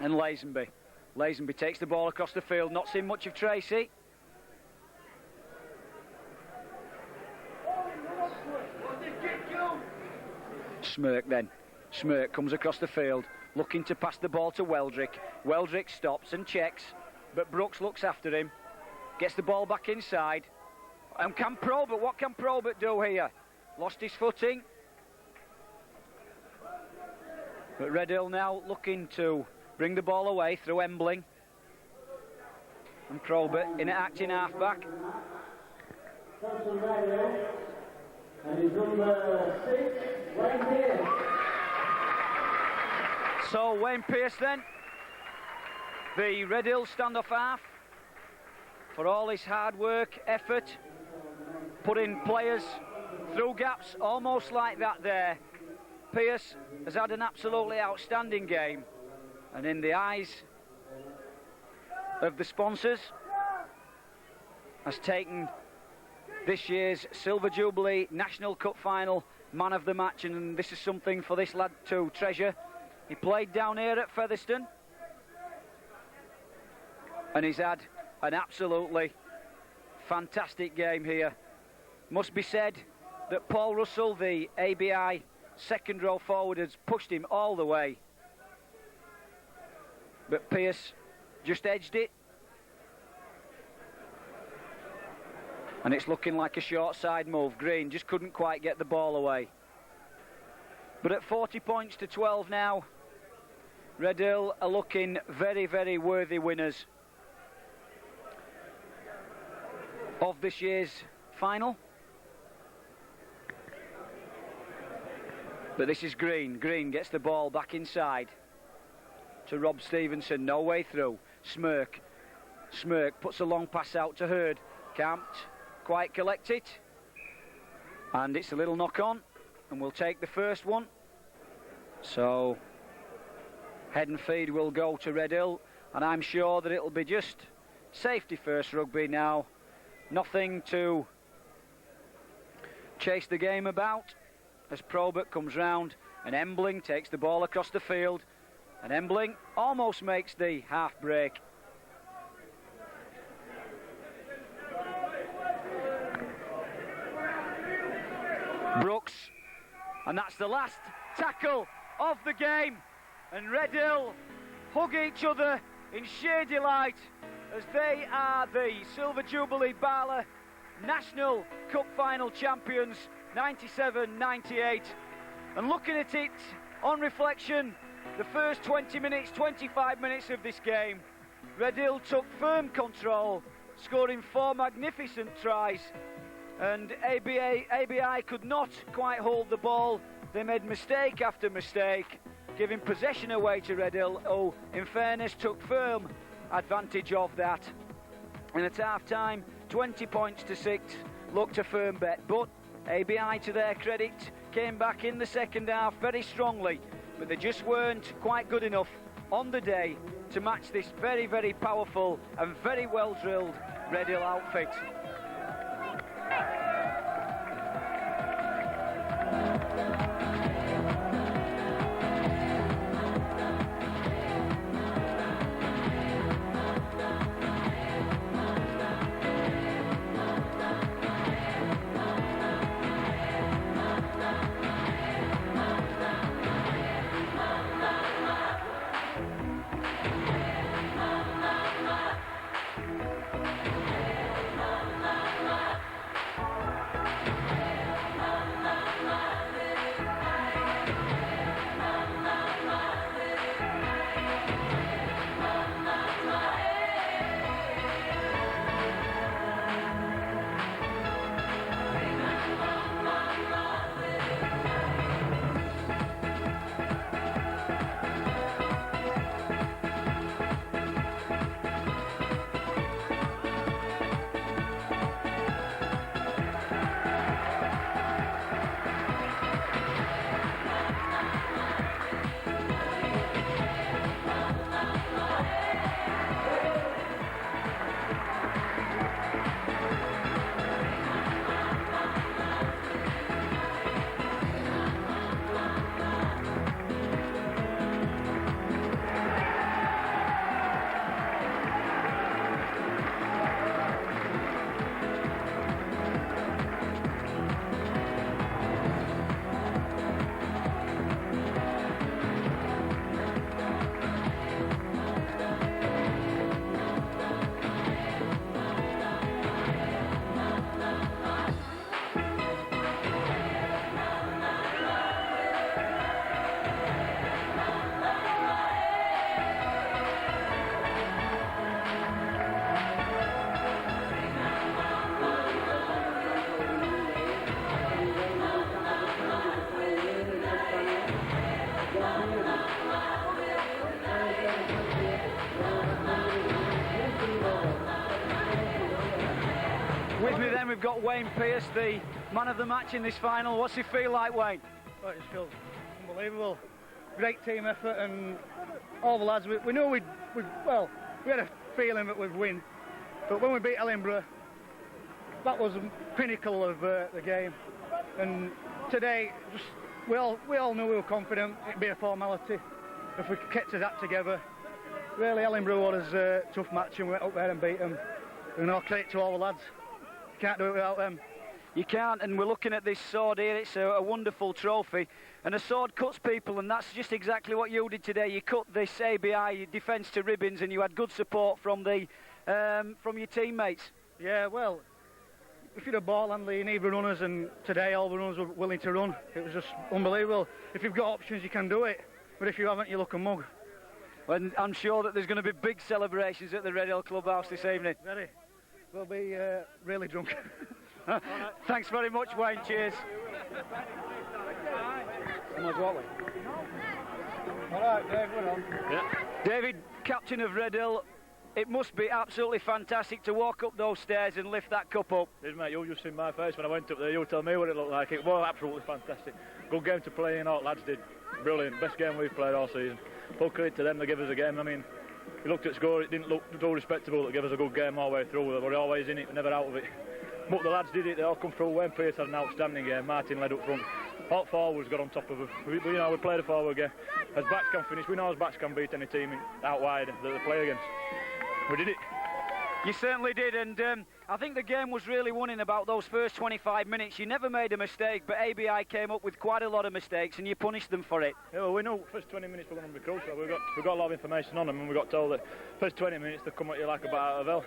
And Lazenby. Lazenby takes the ball across the field. Not seen much of Tracy. Smirk then. Smirk comes across the field, looking to pass the ball to Weldrick. Weldrick stops and checks, but Brooks looks after him. Gets the ball back inside. And what can Probert do here? Lost his footing. But Redhill now looking to bring the ball away through Embling. And Probert in at acting half-back. And he's number 6, Wayne Pearce. So Wayne Pearce then, the Redhill standoff half, for all his hard work, effort, putting players through gaps almost like that there. Pearce has had an absolutely outstanding game, and in the eyes of the sponsors has taken this year's Silver Jubilee National Cup Final man of the match, and this is something for this lad to treasure. He played down here at Featherstone and he's had an absolutely fantastic game here. Must be said that Paul Russell, the ABI second row forward, has pushed him all the way. but Pearce just edged it. And it's looking like a short side move. Green just couldn't quite get the ball away. But at 40 points to 12 now, Redhill are looking very, very worthy winners of this year's final. But this is Green. Green gets the ball back inside to Rob Stevenson. No way through. Smirk. Smirk puts a long pass out to Hurd. Can't quite collect it. And it's a little knock on. And we'll take the first one. So head and feed will go to Redhill. And I'm sure that it'll be just safety first rugby now. Nothing to chase the game about. As Probert comes round and Embling takes the ball across the field, and Embling almost makes the half break. Brooks, and that's the last tackle of the game, and Redhill hug each other in sheer delight as they are the Silver Jubilee BARLA National Cup Final champions 97-98. And looking at it on reflection, the first 20 minutes, 25 minutes of this game, Redhill took firm control, scoring 4 magnificent tries, and ABI could not quite hold the ball. They made mistake after mistake, giving possession away to Redhill, who in fairness took firm advantage of that. And at half time, 20 points to 6 looked a firm bet, but ABI, to their credit, came back in the second half very strongly, but they just weren't quite good enough on the day to match this very, very powerful and very well drilled Redhill outfit. With me then we've got Wayne Pearce, the man of the match in this final. What's it feel like, Wayne? Oh, it just feels unbelievable. Great team effort, and all the lads, we knew we had a feeling that we'd win, but when we beat Ellenborough, that was the pinnacle of the game. And today, we all knew we were confident it'd be a formality if we kept that together. Really, Ellenborough was a tough match, and we went up there and beat them. And all credit to all the lads. Can't do it without them. You can't, and we're looking at this sword here. It's a wonderful trophy, and a sword cuts people, and that's just exactly what you did today. You cut this ABI defence to ribbons, and you had good support from your teammates. Yeah, well, if you're a ball handler, you need the runners, and today all the runners were willing to run. It was just unbelievable. If you've got options, you can do it, but if you haven't, you look a mug. And I'm sure that there's going to be big celebrations at the Redhill Clubhouse this evening. Very. We'll be really drunk. Thanks very much, Wayne. Cheers. All right, Dave, we're on. Yeah. David, captain of Redhill, it must be absolutely fantastic to walk up those stairs and lift that cup up. It is, mate. You just seen my face when I went up there. You tell me what it looked like. It was absolutely fantastic. Good game to play in. All lads did brilliant. Best game we've played all season. Full credit to them. They give us a game. I mean, we looked at score. It didn't look too respectable. They gave us a good game all the way through. They were always in it, never out of it. But the lads did it. They all come through. Wayne Pearce had an outstanding game. Martin led up front. All forwards got on top of us. We played a forward game. As backs can finish, we know as backs can beat any team out wide that they play against. We did it. You certainly did, and I think the game was really won in about those first 25 minutes. You never made a mistake, but ABI came up with quite a lot of mistakes, and you punished them for it. Yeah, well, we know first 20 minutes were going to be crucial. We got a lot of information on them, and we got told that first 20 minutes they come at you like a bat out of hell.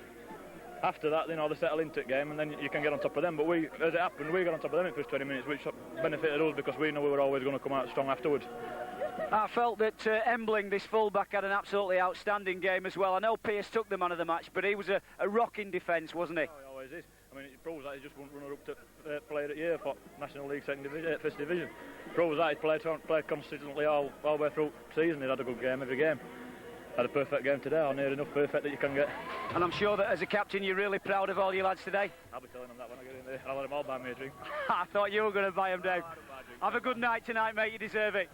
After that, they settle into the game, and then you can get on top of them. But as it happened, we got on top of them in the first 20 minutes, which benefited us because we know we were always going to come out strong afterwards. I felt that Embling, this fullback, had an absolutely outstanding game as well. I know Pearce took the man of the match, but he was a rock in defence, wasn't he? Oh, he always is. I mean, it proves that he's just one runner-up to player at year for National League Second Division, First Division. Proves that he's played consistently all the way through the season. He's had a good game every game. Had a perfect game today, or near enough perfect that you can get. And I'm sure that as a captain you're really proud of all your lads today. I'll be telling them that when I get in there. I'll let them all buy me a drink. I thought you were going to buy them, Dave. Have a good night tonight, mate. You deserve it.